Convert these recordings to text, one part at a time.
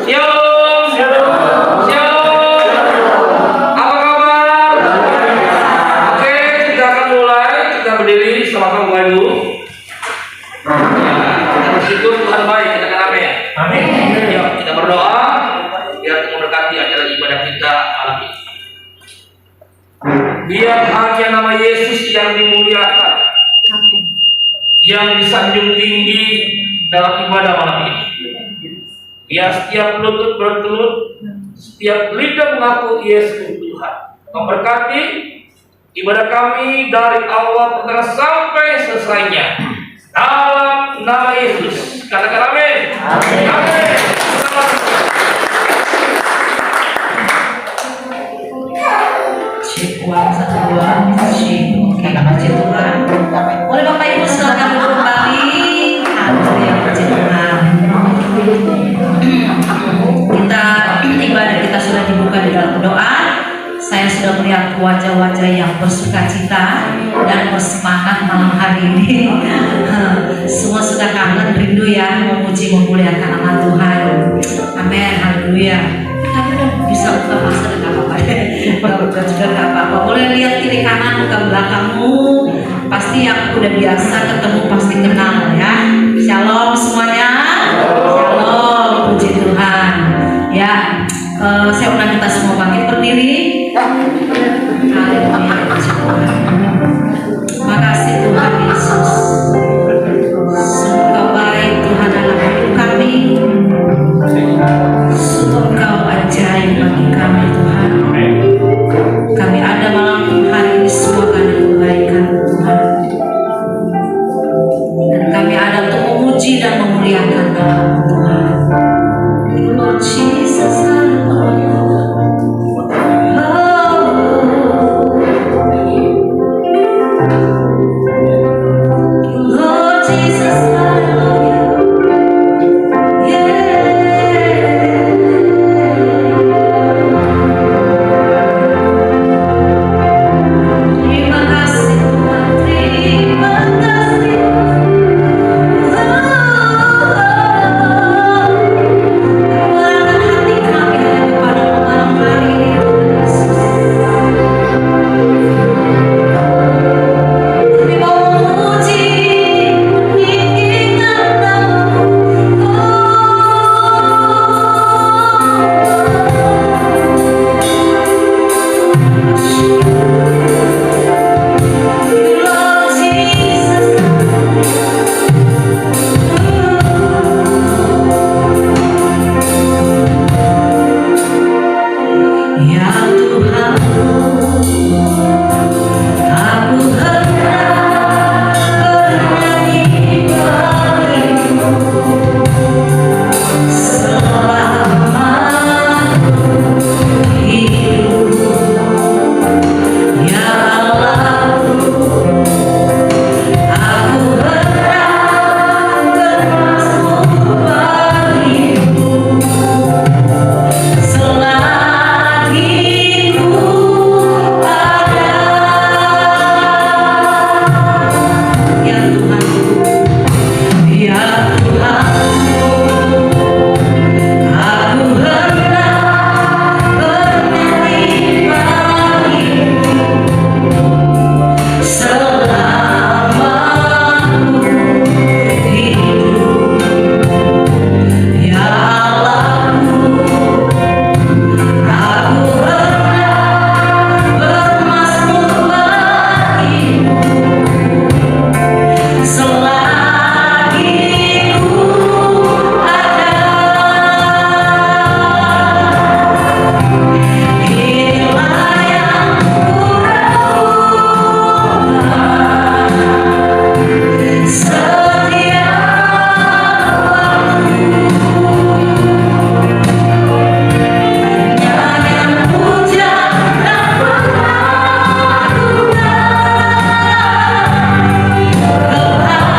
Shalom. Shalom. Apa kabar? Oke, kita akan mulai. Kita berdiri sama Bapak Ibu. Ya, kita bersyukur Tuhan baik. Kita akan amin. Amin. Yuk, kita berdoa biar memberkati acara ibadah kita malam ini. Biar hanya nama Yesus yang dimuliakan, yang disanjung tinggi dalam ibadah malam ini. Biar setiap lutut bertelut, setiap lidah mengaku Yesus Tuhan. Memberkati ibadah kami dari awal pertengahan sampai selesainya. Dalam nama Yesus. Katakan amin. Amin. Amin. Cek uang 1 2 cek. Oke, puji Tuhan. Boleh Bapak Ibu silakan duduk kembali. Haleluya, puji Tuhan. Ibadah kita sudah dibuka di dalam doa. Saya sudah melihat wajah-wajah yang bersukacita dan bersemangat malam hari ini. Semua sudah kangen, rindu ya, memuji memuliakan nama Tuhan. Amin, haleluya. Tapi udah bisa buka masa dan apa-apa. Buka juga nggak apa-apa. Boleh lihat kiri kanan, buka belakangmu. Pasti yang udah biasa ketemu pasti kenal ya. Shalom semuanya. Shalom, puji Tuhan. Ya, saya undang kita semua bangkit berdiri. Haleluya, puji Tuhan. Makasih Tuhan Yesus. Sungguh baik Tuhan dalam hidup kami. Sungguh Kau ajaib bagi kami Tuhan. Kami ada malam hari ini semua karena kebaikan Tuhan. Dan kami ada untuk memuji dan memuliakan nama Tuhan. Lord Jesus, hallelujah. Lord Jesus, hallelujah. Terima kasih Tuhan, terima kasih. Keluarkan hati kami kepadamu malam hari ini, Tuhan Yesus. Kami mau memuji, meninggikan nama-Mu. Lord Jesus, ya Tuhan, aku hendak bernyanyi bagimu selama hidup. Ya Allahku, aku hendak bermasmur bagimu selagi ku ada. Ya Tuhan, ya Tuhan, aku hendak bernyanyi bagimu selama ku hidup. Ya Allahku, aku hendak bermasmur bagimu selagi ku ada. Inilah yang kuragukan, setiap nyanyian puja dan pengagungan kepada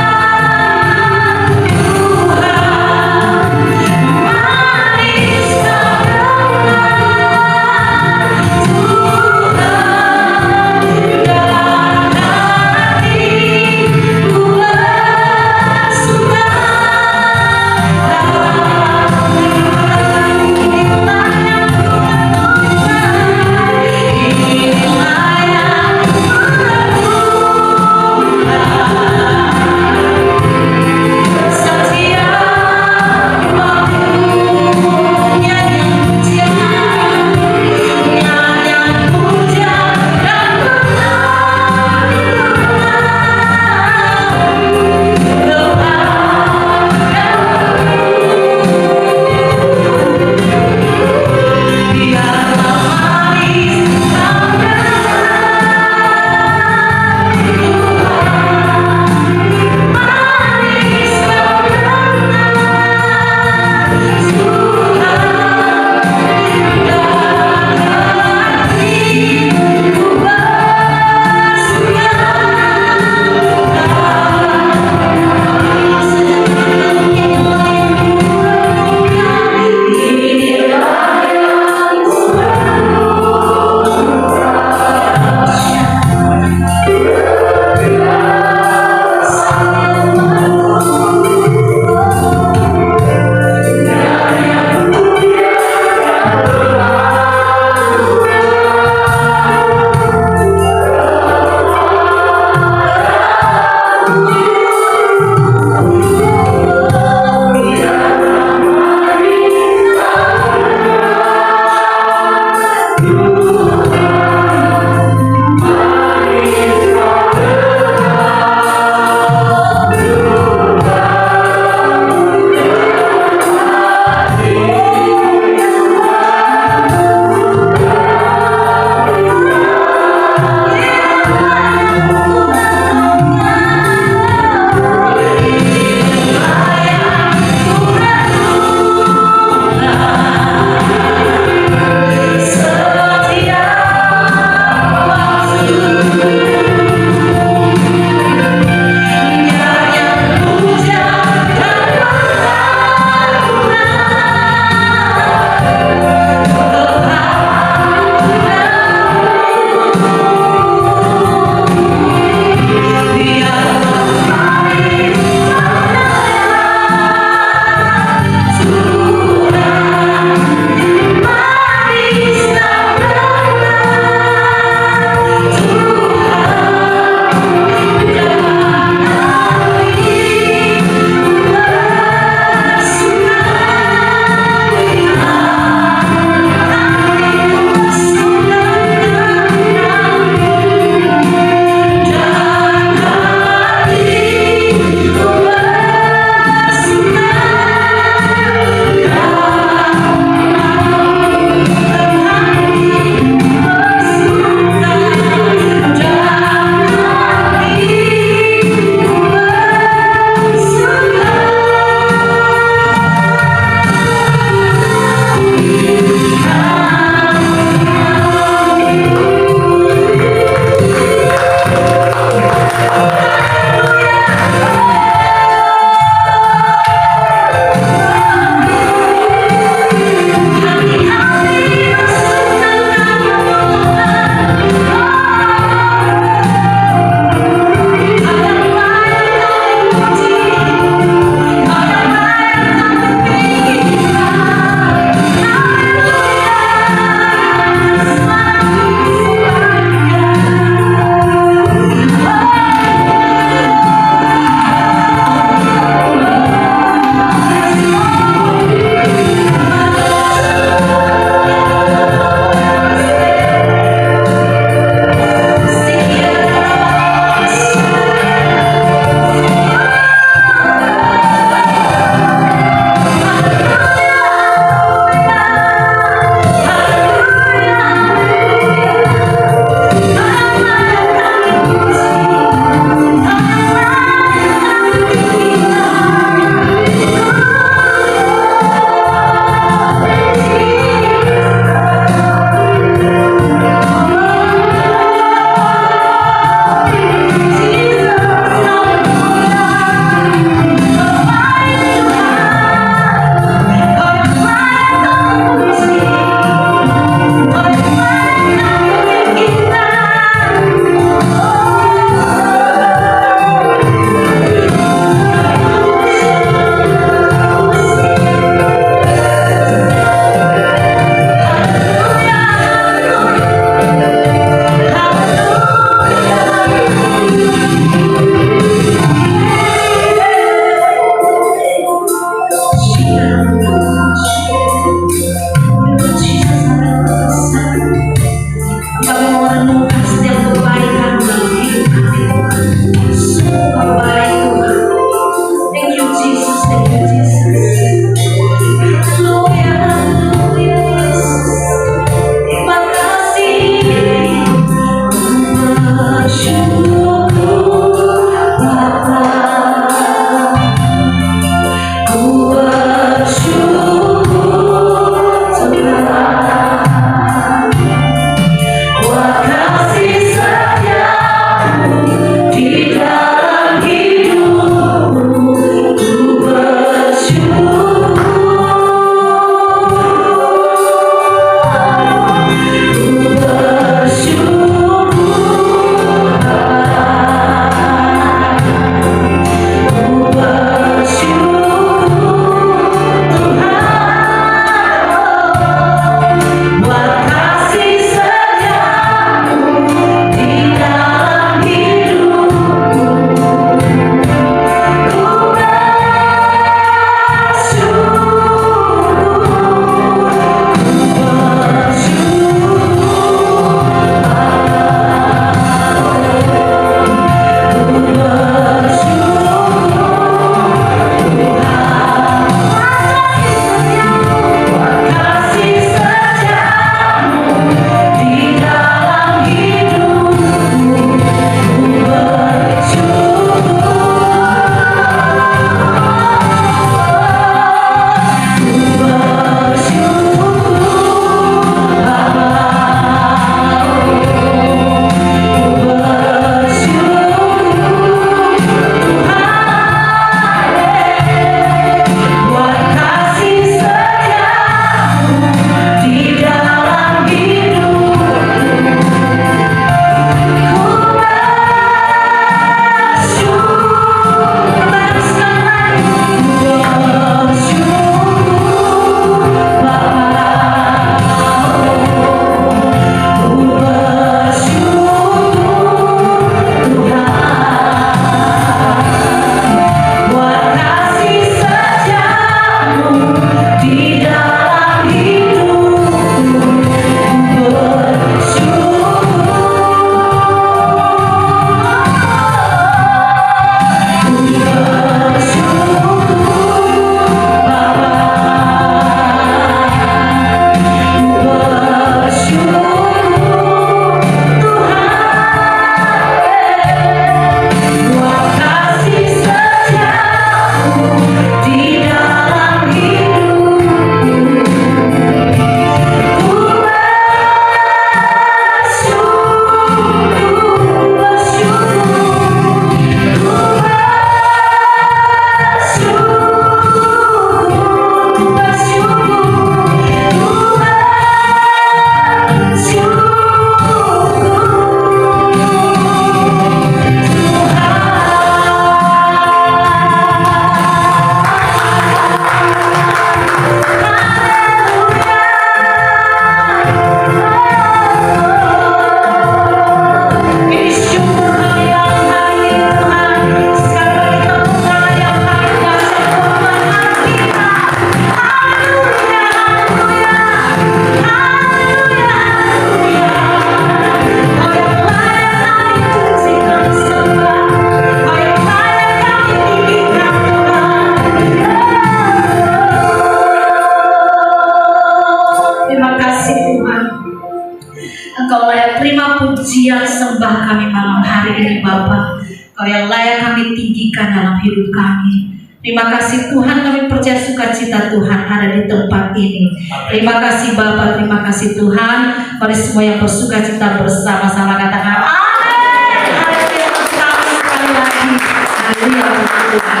sembah kami malam hari ini Bapa. Kau yang layak kami tinggikan dalam hidup kami. Terima kasih Tuhan, kami percaya sukacita Tuhan ada di tempat ini. Terima kasih Bapa, terima kasih Tuhan. Mari semua yang bersukacita bersama-sama katakan amin. Haleluya, sekali lagi. Haleluya Tuhan.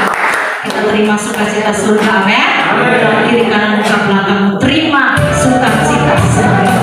Kita terima sukacita surga, amin. Kiri kanan muka belakang terima sukacita surga.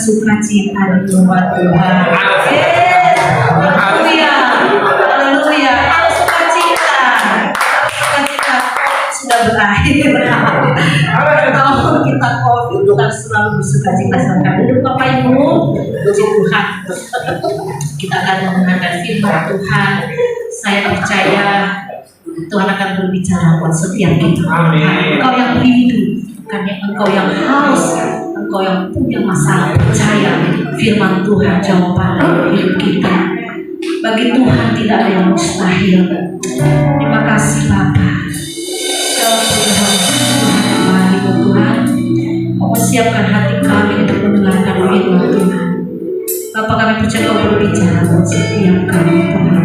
sukacita di rumah Tuhan. Haleluya, haleluya. Kalau sukacita sudah berakhir. Kalau kita COVID kita selalu bersukacita sampai duduk Bapak Ibu. Puji Tuhan. Kita akan mendengarkan firman Tuhan. Saya percaya Tuhan akan berbicara buat setiap kita. Engkau yang rindu, bukan engkau yang haus. Engkau yang punya masalah, percaya firman Tuhan jawaban dalam hidup kita. Bagi Tuhan tidak ada yang mustahil. Terima kasih Bapa. Dalam Tuhan kembali Tuhan, mempersiapkan hati kami untuk mendengarkan firman Tuhan. Bapa, kami percaya Kau berbicara buat setiap kami Tuhan.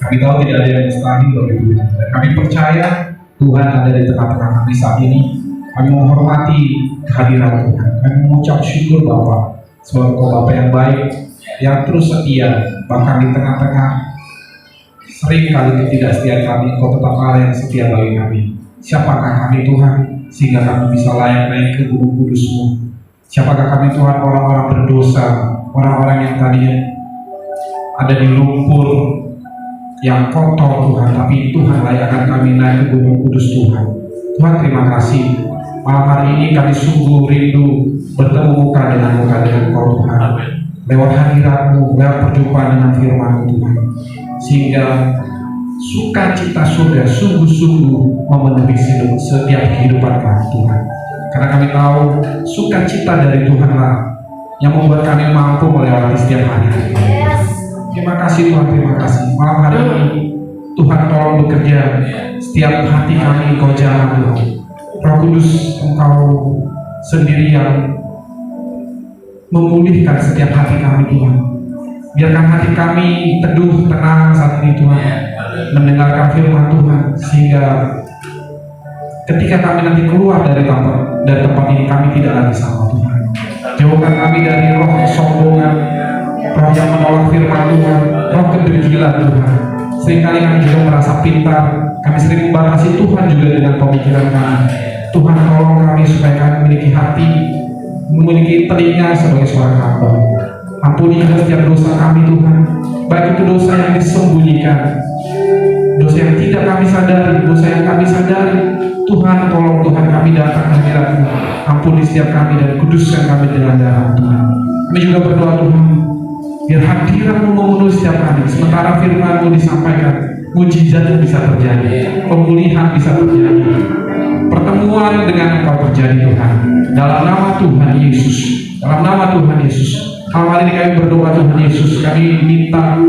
Kami tahu tidak ada yang mustahil bagi Tuhan. Dan kami percaya Tuhan ada di tengah-tengah kami saat ini. Kami menghormati kehadiran Tuhan. Kami mengucap syukur Bapa, sebab Kau Bapa yang baik, yang terus setia, bahkan di tengah-tengah sering kali ketidaksetiaan kami, Kau tetap Allah yang setia bagi kami. Siapakah kami Tuhan, sehingga kami bisa layak naik ke gunung kudus-Mu? Siapakah kami Tuhan, orang-orang berdosa, orang-orang yang tadinya ada di lumpur yang kotor Tuhan, tapi Tuhan layakkan kami naik ke gunung kudus Tuhan. Tuhan terima kasih, malam hari ini kami sungguh rindu bertemu muka dengan Kau Tuhan, lewat hadirat-Mu, lewat perjumpaan dengan firman-Mu Tuhan, sehingga sukacita surga sungguh-sungguh memenuhi setiap kehidupan kami Tuhan. Karena kami tahu sukacita dari Tuhanlah yang membuat kami mampu melewati setiap hari. Terima kasih Tuhan, terima kasih. Malam hari ini Tuhan tolong bekerja setiap hati kami, Engkau jalan Tuhan. Roh Kudus, Engkau sendiri yang memulihkan setiap hati kami Tuhan. Biarkan hati kami teduh, tenang saat ini Tuhan, mendengarkan firman Tuhan, sehingga ketika kami nanti keluar dari tempat ini, kami tidak lagi sama Tuhan. Jauhkan kami dari roh kesombongan, roh yang menolak firman Tuhan, roh kedengkilan Tuhan. Seringkali kami juga merasa pintar, kami sering membatasi Tuhan juga dengan pemikiran kami. Tuhan tolong kami supaya kami memiliki hati, memiliki telinga sebagai seorang hamba. Ampuni juga setiap dosa kami Tuhan, baik itu dosa yang disembunyikan, dosa yang tidak kami sadari, dosa yang kami sadari. Tuhan tolong Tuhan, kami datang hadirat-Mu, ampuni setiap kami dan kuduskan kami dengan darah Tuhan. Kami juga berdoa Tuhan, biar hadirat-Mu memenuhi setiap kami, sementara firman-Mu disampaikan, mujizat bisa terjadi, pemulihan bisa terjadi, pertemuan dengan Engkau terjadi Tuhan, dalam nama Tuhan Yesus, dalam nama Tuhan Yesus. Malam hari ini kami berdoa Tuhan Yesus, kami minta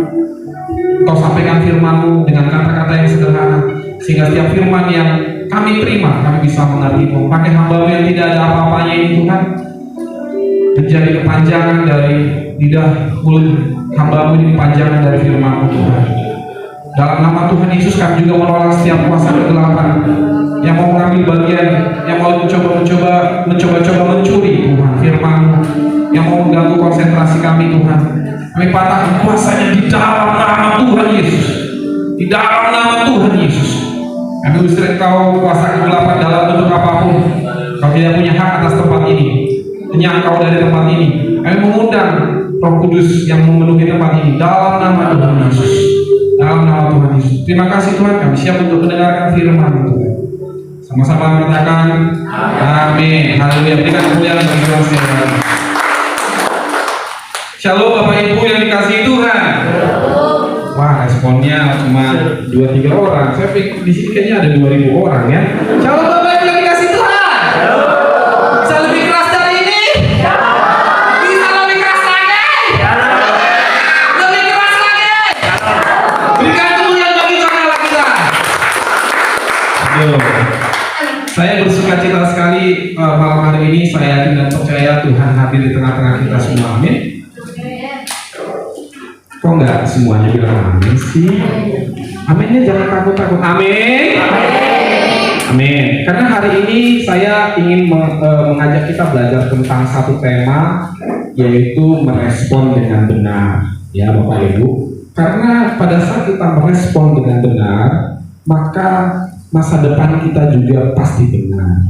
Engkau sampaikan firman-Mu dengan kata-kata yang sederhana, sehingga setiap firman yang kami terima, kami bisa mengerti. Pakai hamba-Mu yang tidak ada apa-apanya ini Tuhan, menjadi kepanjangan dari lidah mulut hamba-Mu ini, kepanjangan dari firman-Mu Tuhan. Dalam nama Tuhan Yesus kami juga menolak setiap kuasa kegelapan yang mau mengambil bagian, yang mau mencoba mencuri Tuhan firman-Mu, yang mau mengganggu konsentrasi kami Tuhan. Kami patahkan kuasanya di dalam nama Tuhan Yesus, di dalam nama Tuhan Yesus. Kami usir Engkau kuasa kegelapan dalam bentuk apapun. Kau tidak punya hak atas tempat ini, menyangkau dari tempat ini. Kami mengundang Roh Kudus yang memenuhi tempat ini dalam nama Tuhan Yesus, dalam nama Tuhan Yesus. Terima kasih Tuhan, kami siap untuk mendengarkan firman Tuhan. Sama-sama katakan amin. Haleluya. Berikan kemuliaan bagi Tuhan sekalian. Shalom Bapak Ibu yang dikasihi Tuhan. Wah, responnya cuma 2-3 orang. Saya pikir di sini kayaknya ada 2.000 orang ya. Shalom Bapak Ibu yang dikasihi Tuhan. Bisa lebih keras dari ini? Bisa lebih keras lagi? Lebih keras lagi? Berikan kemuliaan bagi Tuhan Allah kita. Saya bersuka cita sekali malam hari ini. Saya yakin dan percaya Tuhan hadir di tengah-tengah kita semua. Amin. Kok enggak semuanya bilang amin sih? Aminnya jangan takut-takut. Amin. Amin. Karena hari ini saya ingin mengajak kita belajar tentang satu tema, yaitu merespon dengan benar. Ya Bapak Ibu. Karena pada saat kita merespon dengan benar, maka masa depan kita juga pasti benar.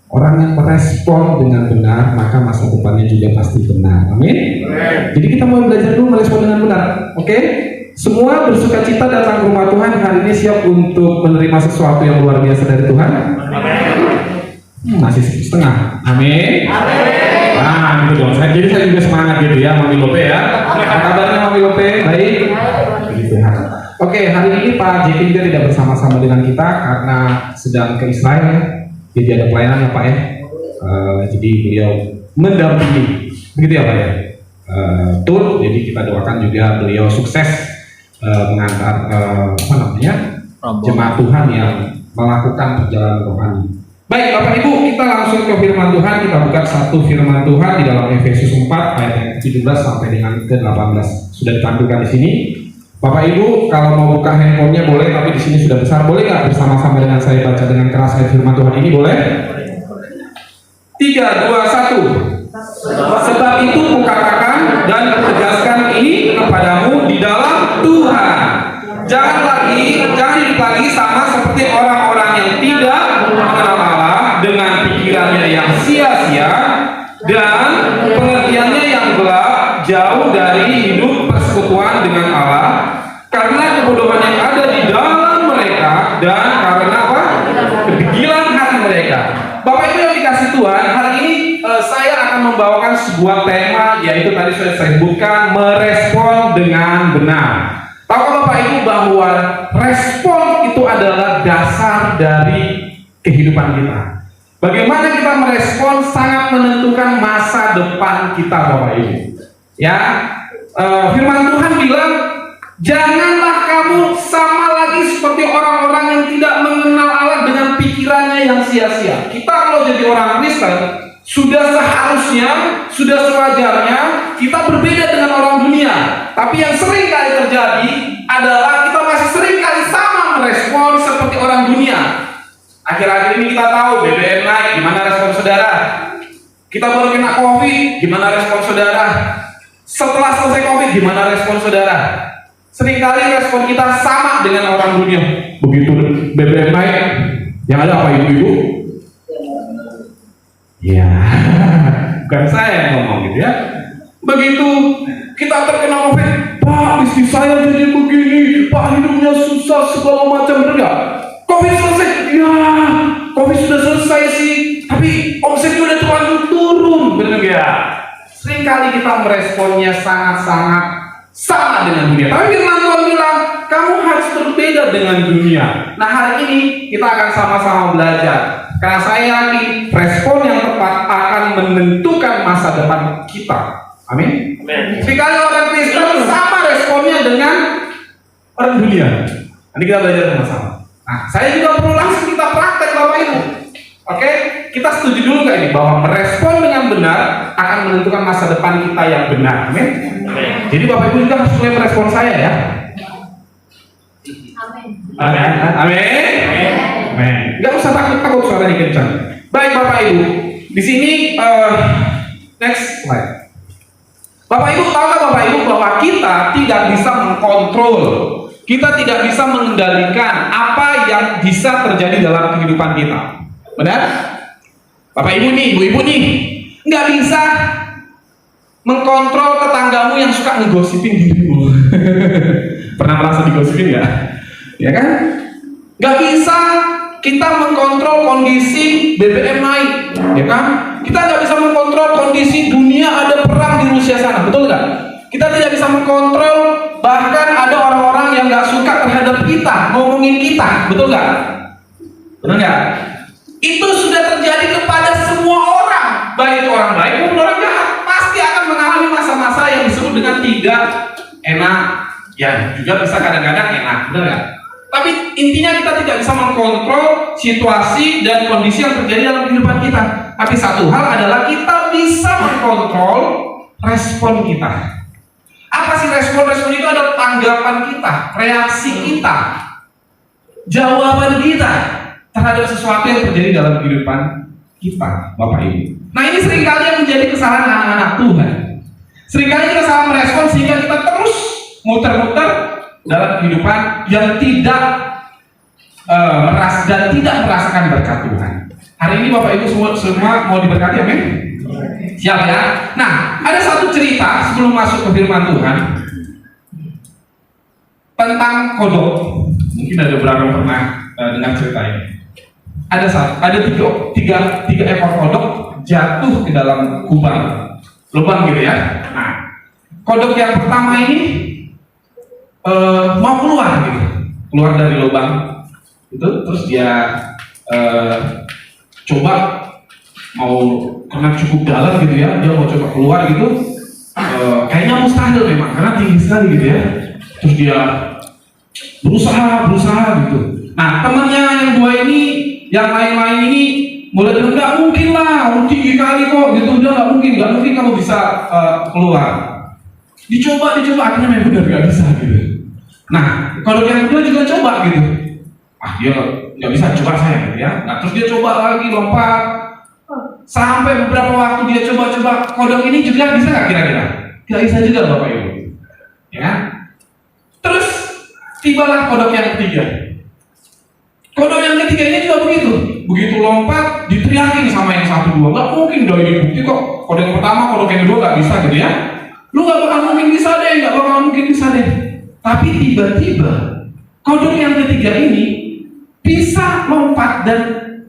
Orang yang merespon dengan benar, maka masa depannya juga pasti benar. Amin. Jadi kita mau belajar dulu merespon dengan benar. Oke? Semua bersuka cita datang ke rumah Tuhan hari ini, siap untuk menerima sesuatu yang luar biasa dari Tuhan. Masih setengah. Amin. Nah, gitu dong. Jadi saya juga semangat gitu ya, Mami Lope ya. Apa kabarnya Mami Lope? Baik. Gitu ya. Oke, hari ini Pak Jekin juga tidak bersama-sama dengan kita karena sedang ke Israel. Jadi ada pelayanan ya Pak ya. Jadi beliau mendampingi, begitu ya Pak ya. Betul. Jadi kita doakan juga beliau sukses mengantar jemaat Tuhan yang melakukan perjalanan rohani. Baik Bapak Ibu, kita langsung ke firman Tuhan. Kita buka satu firman Tuhan di dalam Efesus 4 ayat yang 17 sampai dengan ke-18. Sudah ditampilkan di sini. Bapak Ibu, kalau mau buka handphonenya boleh, tapi di sini sudah besar. Boleh nggak bersama-sama dengan saya baca dengan keras ayat firman Tuhan ini? Boleh? 3, 2, 1. Sebab itu kukatakan dan tegaskan ini kepadamu di dalam Tuhan. Jangan hidup lagi sama seperti orang-orang yang tidak mengenal Allah, dengan pikirannya yang sia-sia dan pengertiannya yang gelap, jauh dari hidup persekutuan dengan Allah, karena kebodohan yang ada di dalam mereka dan karena apa? Kedegilan hati mereka. Bapak Ibu yang dikasih Tuhan, hari ini saya akan membawakan sebuah tema, yaitu tadi sudah saya sebutkan, merespon dengan benar. Tahu Bapak Ibu bahwa respon itu adalah dasar dari kehidupan kita. Bagaimana kita merespon sangat menentukan masa depan kita Bapak Ibu. Ya, firman Tuhan bilang, janganlah kamu sama lagi seperti orang-orang yang tidak mengenal Allah dengan pikirannya yang sia-sia. Kita kalau jadi orang Kristen, Sudah seharusnya, sudah sewajarnya kita berbeda dengan orang dunia. Tapi yang sering kali terjadi adalah kita masih sering kali sama merespon seperti orang dunia. Akhir-akhir ini kita tahu BBM naik, gimana respon saudara? Kita baru kena COVID, gimana respon saudara? Setelah selesai COVID, gimana respon saudara? Seringkali respon kita sama dengan orang dunia. Begitu BBM naik, yang ada apa ibu-ibu? Ya, bukan saya yang ngomong gitu ya. Begitu kita terkena COVID, Pak, istri saya jadi begini, Pak, hidupnya susah segala macam, benar. COVID selesai, ya, COVID sudah selesai sih, tapi omsetnya udah terlanjur turun, benar ya? Seringkali kita meresponnya sangat-sangat sama dengan dunia. Tapi firman Tuhan bilang, kamu harus berbeda dengan dunia. Nah, hari ini kita akan sama-sama belajar. Karena saya yakin respon yang tepat akan menentukan masa depan kita. Amin. Sekali orang Kristen sama responnya dengan orang dunia. Nanti kita belajar sama-sama. Nah, saya juga perlu langsung kita praktek Bapak Ibu. Oke, kita setuju dulu nggak ini bahwa merespon dengan benar akan menentukan masa depan kita yang benar. Amin. Jadi Bapak Ibu juga harus mulai merespon saya ya. Amin. Amin. Nggak usah takut suaranya kencang. Baik Bapak Ibu, di sini next slide. Bapak Ibu tahu nggak Bapak Ibu bahwa kita tidak bisa mengkontrol, kita tidak bisa mengendalikan apa yang bisa terjadi dalam kehidupan kita. Benar? Bapak Ibu nih, Ibu-ibu nih, nggak bisa mengkontrol tetanggamu yang suka ngegosipin dirimu. Pernah merasa digosipin nggak? Ya kan? Nggak bisa kita mengkontrol kondisi BBM naik, ya kan? Kita nggak bisa mengkontrol kondisi dunia ada perang di Rusia sana, betul nggak? Kita tidak bisa mengkontrol bahkan ada orang-orang yang nggak suka terhadap kita, ngomongin kita, betul nggak? Benar nggak? Itu sudah terjadi kepada semua orang, baik itu orang baik maupun orang jahat, pasti akan mengalami masa-masa yang disebut dengan tidak enak, ya juga bisa kadang-kadang enak, benar nggak? Tapi intinya kita tidak bisa mengkontrol situasi dan kondisi yang terjadi dalam kehidupan kita. Tapi satu hal adalah kita bisa mengkontrol respon kita. Apa sih respon? Respon itu adalah tanggapan kita, reaksi kita, jawaban kita terhadap sesuatu yang terjadi dalam kehidupan kita, Bapak Ibu. Nah, ini seringkali yang menjadi kesalahan anak-anak Tuhan. Seringkali kita salah merespon sehingga kita terus muter-muter dalam kehidupan yang tidak tidak merasakan berkat Tuhan. Hari ini Bapak Ibu semua mau diberkati, amin? Siap ya? Nah, ada satu cerita sebelum masuk ke firman Tuhan tentang kodok. Mungkin ada beberapa yang pernah dengar cerita ini. Ada tiga ekor kodok jatuh ke dalam lubang gitu ya. Nah, kodok yang pertama ini mau keluar dari lubang itu, terus dia coba karena cukup dalam gitu ya, dia mau coba keluar gitu, kayaknya mustahil memang karena tinggi sekali gitu ya. Terus dia berusaha gitu. Nah, temannya yang dua ini, yang lain-lain ini mulai bilang nggak mungkin lah, tinggi kali kok gitu, udah nggak mungkin kamu bisa keluar. Dicoba akhirnya memang benar nggak bisa gitu. Nah, kalau yang kedua juga coba gitu, dia nggak bisa, coba saya gitu ya. Nah, terus dia coba lagi lompat, sampai beberapa waktu dia coba, kodok ini juga bisa nggak kira-kira? Nggak bisa juga Bapak Ibu, ya. Terus tibalah kodok yang ketiga. Kodok yang ketiga ini juga begitu lompat, diteriakin sama yang satu dua, nggak mungkin dong ini bukti kok. Kodok yang pertama, kodok yang kedua nggak bisa gitu ya. Lu nggak bakal mungkin bisa deh. Tapi tiba-tiba kodok yang ketiga ini bisa lompat dan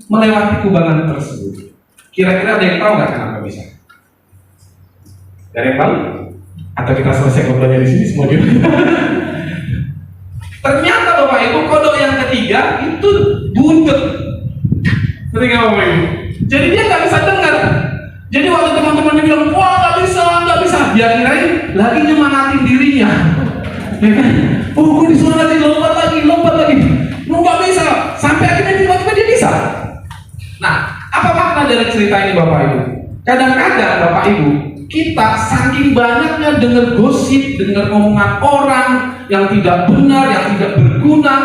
melewati kubangan tersebut. Kira-kira ada yang tahu nggak kenapa bisa? Ada yang tahu? Atau kita selesai ngobrolnya di sini semua gitu? Ternyata Bapak Ibu, kodok yang ketiga itu buntut. Ngerti nggak Bapak Ibu? Jadi dia nggak bisa dengar. Jadi waktu teman-temannya bilang, wah nggak bisa, dia kirain lagi nyemangatin dirinya. Ya kan? Gue disuruh lagi lompat lagi. Nggak bisa. Sampai akhirnya tiba-tiba dia bisa. Nah, apa makna dari cerita ini Bapak Ibu? Kadang-kadang Bapak Ibu, kita saking banyaknya dengar gosip, dengar omongan orang yang tidak benar, yang tidak berguna,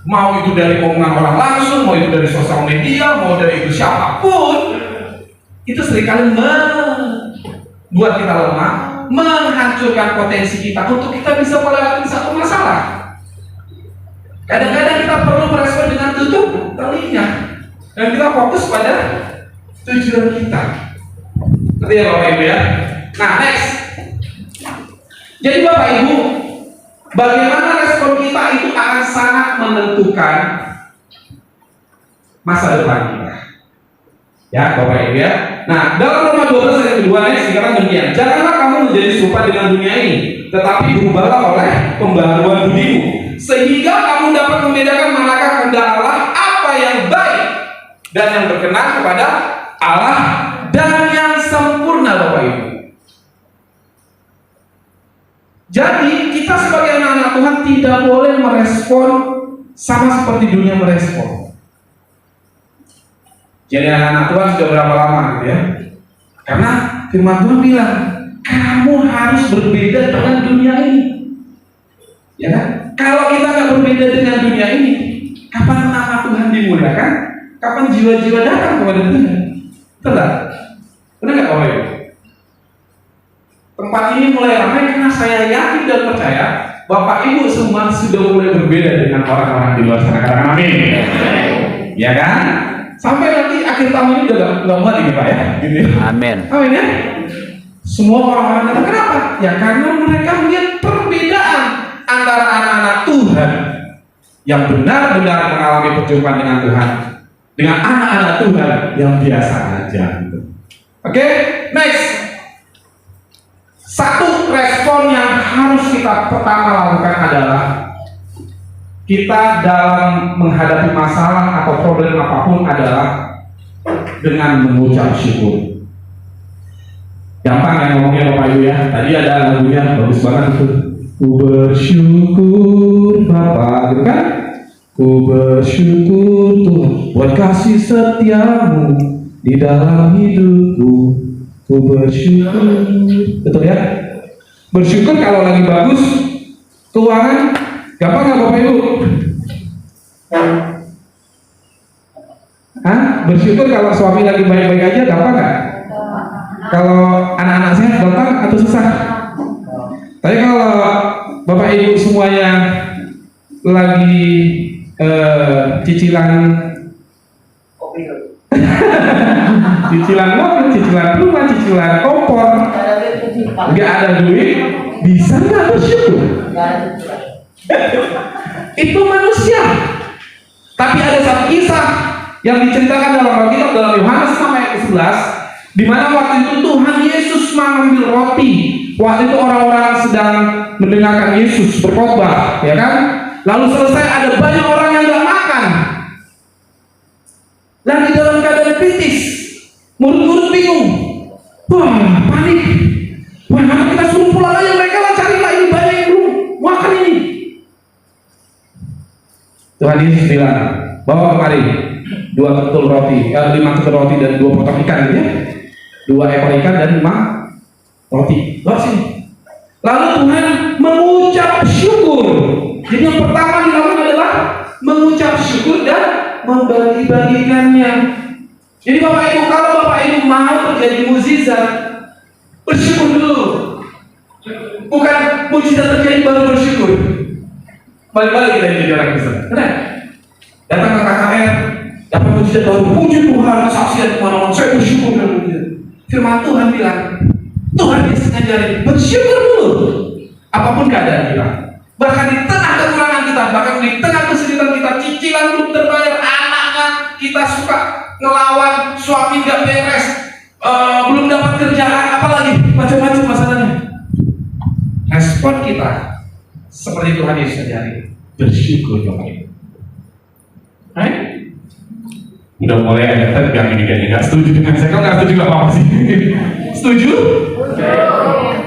mau itu dari omongan orang langsung, mau itu dari sosial media, mau dari itu siapapun, itu seringkali membuat kita lemah, menghancurkan potensi kita untuk kita bisa melewati satu masalah. Kadang-kadang kita perlu merespon dengan tutup telinga dan kita fokus pada tujuan kita. Ngerti ya Bapak Ibu ya? Nah, next. Jadi Bapak Ibu, bagaimana respon kita itu akan sangat menentukan masa depan kita. Ya Bapak Ibu ya. Nah, dalam Roma 12 ayat kedua next dikatakan demikian. Janganlah kamu menjadi serupa dengan dunia ini, tetapi berubahlah oleh pembaharuan budimu, sehingga kamu dapat membedakan manakah kehendak Allah, apa yang baik dan yang berkenan kepada Allah dan yang sempurna Bapak Ibu. Jadi kita sebagai anak-anak Tuhan tidak boleh merespon sama seperti dunia merespon. Jadi anak-anak Tuhan sudah berapa lama gitu ya? Karena firman Tuhan bilang, kamu harus berbeda dengan dunia ini. Ya kan? Kalau kita nggak berbeda dengan dunia ini, kapan nama Tuhan dimuliakan? Kapan jiwa-jiwa datang kepada Tuhan? Betul? Benar nggak Bapak Ibu? Tempat ini mulai ramai karena saya yakin dan percaya Bapak Ibu semua sudah mulai berbeda dengan orang-orang di luar sana. Katakan amin. Ya kan? Sampai nanti akhir tahun ini udah nggak muat ini Pak ya. Gitu. Amin. Amin ya. Semua orang-orang itu kenapa? Ya karena mereka melihat perbedaan antara anak-anak Tuhan yang benar-benar mengalami perjumpaan dengan Tuhan dengan anak-anak Tuhan yang biasa aja. Oke, next. Satu respon yang harus kita pertama lakukan adalah kita dalam menghadapi masalah atau problem apapun adalah dengan mengucap syukur. Gampang ya ngomongnya Bapak Ibu ya. Tadi ada lagunya bagus banget itu. Ku bersyukur Bapa, gitu kan? Ku bersyukur Tuhan buat kasih setiamu di dalam hidupku. Ku bersyukur. Betul ya? Bersyukur kalau lagi bagus keuangan, gampang nggak Bapak Ibu? Hah? Bersyukur kalau suami lagi baik-baik aja, gampang nggak? Kalau anak-anak sehat, gampang atau susah? Tapi kalau Bapak Ibu semuanya lagi cicilan cicilan mobil, cicilan rumah, cicilan kompor, nggak ada duit, bisa nggak bersyukur? Itu manusia. Tapi ada satu kisah yang diceritakan dalam Alkitab dalam Yohanes 6 ayat 11, di mana waktu itu Tuhan Yesus mengambil roti. Waktu itu orang-orang sedang mendengarkan Yesus berkhotbah, ya kan? Lalu selesai ada banyak orang yang nggak makan. Lagi dalam keadaan kritis, murid-murid bingung. Wah, panik. Wah, kita suruh pulang aja, mereka lah carilah ini banyak yang belum makan ini. Tuhan Yesus bilang, bawa kemari 5 ketul roti dan 2 potong ikan gitu ya. 2 ekor ikan dan 5 roti. Bawa sini. Lalu Tuhan mengucap syukur. Jadi yang pertama dilakukan adalah mengucap syukur dan membagi-bagikannya. Jadi Bapak Ibu, kalau Bapak Ibu mau terjadi mukjizat, bersyukur dulu. Bukan mukjizat terjadi baru bersyukur. Balik-balik kita jadi orang Kristen. Benar? Datang ke KKR, dapat mukjizat baru, puji Tuhan, saksian kemana-mana, saya bersyukur dengan mukjizat. Firman Tuhan bilang, Tuhan Yesus ngajarin, bersyukur dulu. Apapun keadaan kita. Bahkan di tengah kekurangan kita, bahkan di tengah kesulitan kita, cicilan belum terbayar, anaknya kita suka ngelawan, suami nggak beres, belum dapat kerjaan, apalagi macam-macam masalahnya. Respon kita seperti Tuhan Yesus ajarin, bersyukur Bapak Ibu. Udah mulai ada tegang ini kayaknya, nggak setuju dengan saya. Kalau nggak setuju nggak apa-apa sih. Setuju?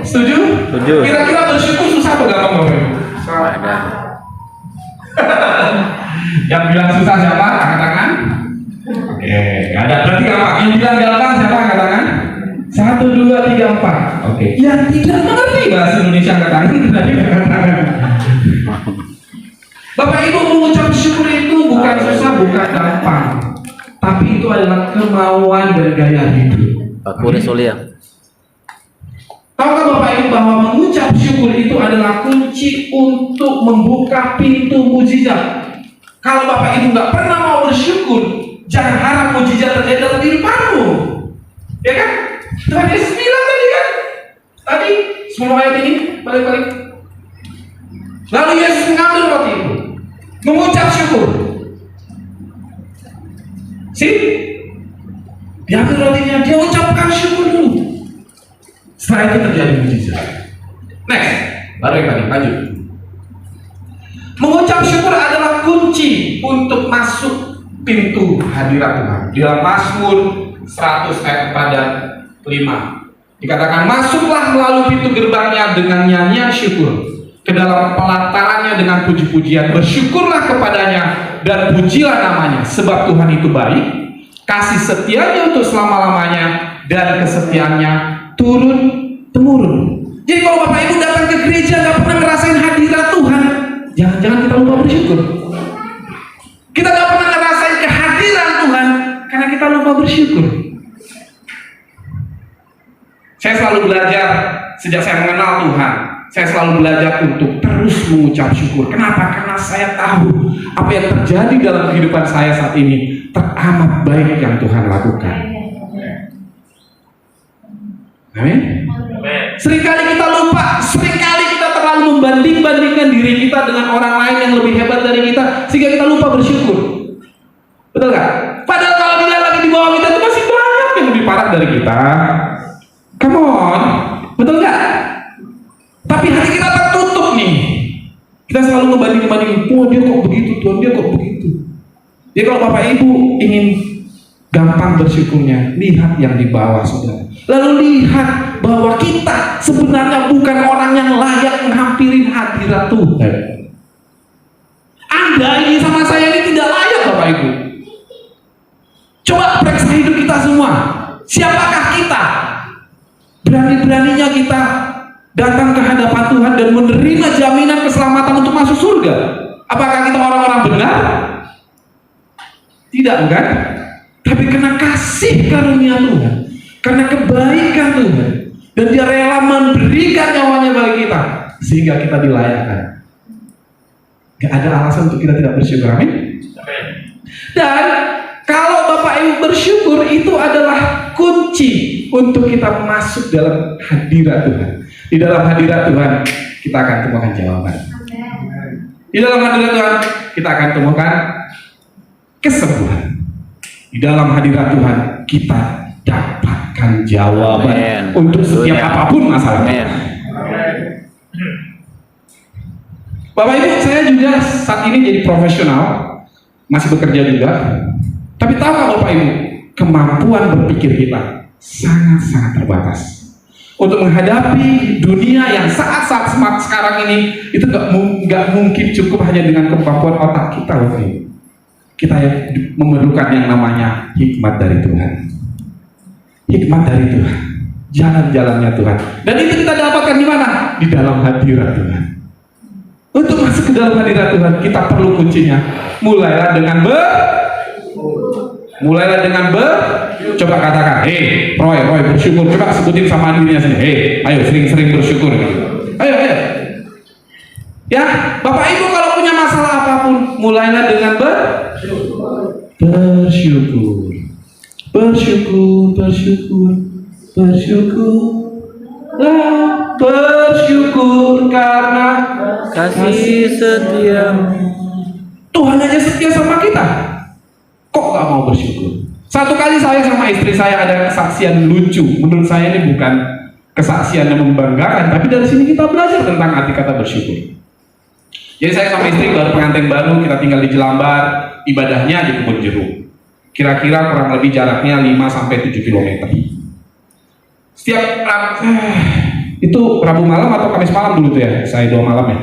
Setuju? Setuju. Kira-kira bersyukur susah atau gampang Bapak Ibu? Ada. Yang bilang susah siapa? Angkat tangan. Oke, nggak ada. Berarti gampang. Yang bilang gampang siapa? Angkat tangan. Oke. Yang tidak mengerti bahasa Indonesia angkat tangan. Tadi angkat tangan. Bapak Ibu, mengucap syukur itu bukan susah, bukan gampang, tapi itu adalah kemauan dan gaya hidup. Pak Kure Solia. Tahukah Bapak Ibu bahwa mengucap syukur itu adalah kunci untuk membuka pintu mujizat? Kalau Bapak Ibu nggak pernah mau bersyukur, jangan harap mujizat terjadi dalam kehidupanmu. Ya kan? Tuhan Yesus bilang tadi kan? Tadi semua ayat ini balik-balik. Lalu Yesus mengambil roti itu, mengucap syukur. Diambil rotinya, dia ucapkan syukur dulu. Setelah itu terjadi mujizat. Next, baru yang tadi, lanjut. Mengucap syukur adalah kunci untuk masuk pintu hadirat Tuhan. Di dalam Mazmur 100 ayat 4 dan 5 dikatakan, masuklah melalui pintu gerbangnya dengan nyanyian syukur, ke dalam pelatarannya dengan puji-pujian, bersyukurlah kepadanya dan pujilah namanya, sebab Tuhan itu baik, kasih setianya untuk selama-lamanya, dan kesetiaannya turun temurun. Jadi kalau Bapak Ibu datang ke gereja gak pernah ngerasain hadirat Tuhan, jangan-jangan kita lupa bersyukur. Kita gak pernah ngerasain kehadiran Tuhan karena kita lupa bersyukur. Saya selalu belajar sejak saya mengenal Tuhan. Saya selalu belajar untuk terus mengucap syukur. Kenapa? Karena saya tahu apa yang terjadi dalam kehidupan saya saat ini teramat baik yang Tuhan lakukan. Amin. Seringkali kita lupa, seringkali kita terlalu membanding-bandingkan diri kita dengan orang lain yang lebih hebat dari kita, sehingga kita lupa bersyukur. Betul gak? Padahal kalau dia lagi di bawah kita itu masih banyak yang lebih parah dari kita. Come on, betul gak? Tapi hati kita tertutup nih. Kita selalu membanding-bandingkan, oh dia kok begitu, Tuhan dia kok begitu. Jadi kalau Bapak Ibu ingin gampang bersyukurnya, lihat yang di bawah saudara. Lalu lihat bahwa kita sebenarnya bukan orang yang layak menghampirin hadirat Tuhan. Anda ini sama saya ini tidak layak Bapak Ibu. Coba periksa hidup kita semua. Siapakah kita? Berani-beraninya kita datang ke hadapan Tuhan dan menerima jaminan keselamatan untuk masuk surga. Apakah kita orang-orang benar? Tidak, bukan? Tapi karena kasih karunia Tuhan, karena kebaikan Tuhan, dan dia rela memberikan nyawanya bagi kita, sehingga kita dilayakkan. Gak ada alasan untuk kita tidak bersyukur, amin? Dan kalau Bapak Ibu bersyukur, itu adalah kunci untuk kita masuk dalam hadirat Tuhan. Di dalam hadirat Tuhan, kita akan temukan jawaban. Di dalam hadirat Tuhan, kita akan temukan kesembuhan. Di dalam hadirat Tuhan, kita dapatkan jawaban. Amen. Untuk setiap apapun masalahnya. Bapak Ibu, saya juga saat ini jadi profesional, masih bekerja juga. Tapi tahukah Bapak Ibu, kemampuan berpikir kita sangat-sangat terbatas. Untuk menghadapi dunia yang saat-saat sekarang ini, itu nggak mungkin cukup hanya dengan kemampuan otak kita, Bapak Ibu. Kita memerlukan yang namanya hikmat dari Tuhan. Hikmat dari Tuhan, jalan-jalannya Tuhan. Dan itu kita dapatkan di mana? Di dalam hadirat Tuhan. Untuk masuk ke dalam hadirat Tuhan, kita perlu kuncinya. Mulailah dengan coba katakan, Roy bersyukur. Coba sebutin sama dirinya sendiri. Ayo sering-sering bersyukur. Ayo. Ya, Bapak Ibu kalau punya masalah apapun, mulailah dengan bersyukur. Bersyukur karena kasih setiamu. Tuhan aja setia sama kita. Kok gak mau bersyukur? Satu kali saya sama istri saya ada kesaksian lucu. Menurut saya ini bukan kesaksian yang membanggakan, tapi dari sini kita belajar tentang arti kata bersyukur. Jadi saya sama istri baru pengantin baru, kita tinggal di Jelambar, ibadahnya di Kebun Jeruk. Kira-kira kurang lebih jaraknya 5-7 km. Setiap itu Rabu malam atau Kamis malam dulu tuh ya, saya doa malam ya.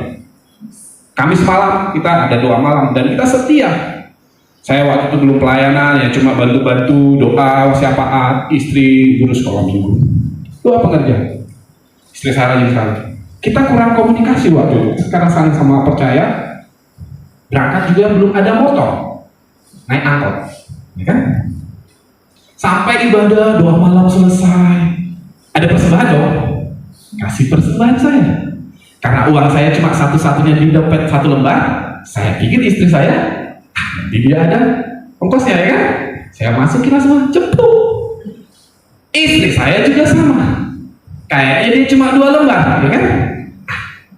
Kamis malam kita ada doa malam dan kita setia. Saya waktu itu belum pelayanan ya, cuma bantu-bantu doa, siapaan, istri guru sekolah minggu. Doa pengerjaan. Istri saya rajin sekali. Kita kurang komunikasi waktu itu, karena saling sama percaya. Berangkat juga belum ada motor, naik angkot, ya kan? Sampai ibadah, doa malam selesai, ada persembahan dong, kasih persembahan saya. Karena uang saya cuma satu-satunya di dompet 1 lembar, saya pikir istri saya, nanti dia ada ongkosnya, ya kan? Saya masukin semua, ceplok. Istri saya juga sama, kayaknya dia cuma 2 lembar, ya kan?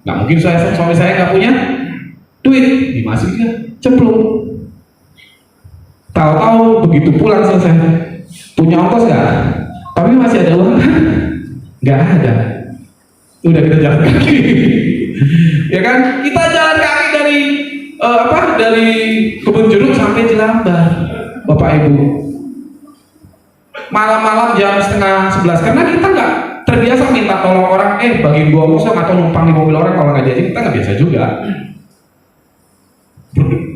Nggak mungkin suami saya nggak punya duit, dimasukin, cemplung. Tahu-tahu begitu pulang selesai, punya ongkos nggak? Tapi masih ada uang kan? Nggak ada. Udah kita jalan kaki, ya kan? Kita jalan kaki dari Kebun Jeruk sampai Jelambar, Bapak Ibu. Malam-malam jam 10:30, karena kita nggak terbiasa minta tolong orang, bagiin gua ongkos atau numpang di mobil orang. Kalau nggak jadi kita nggak biasa juga.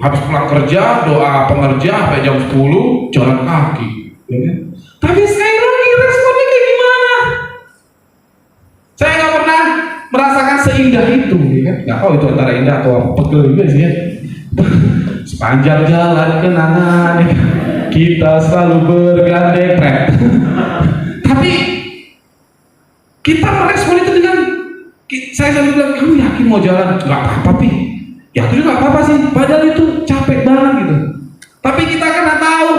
Habis pulang kerja, doa pengerja sampai jam 10, jalan kaki, ya kan? Tapi sekali lagi responnya kayak gimana? Saya nggak pernah merasakan seindah itu, ya kan? Nggak tahu itu antara indah atau pegel juga sih ya. Sepanjang jalan kenangan, ya kan? Kita selalu bergandeng rem. Tapi kita merespon itu dengan, saya selalu bilang, kamu yakin mau jalan? Nggak apa-apa, Pi. Ya itu juga apa sih, padahal itu capek banget gitu. Tapi kita kena tahu,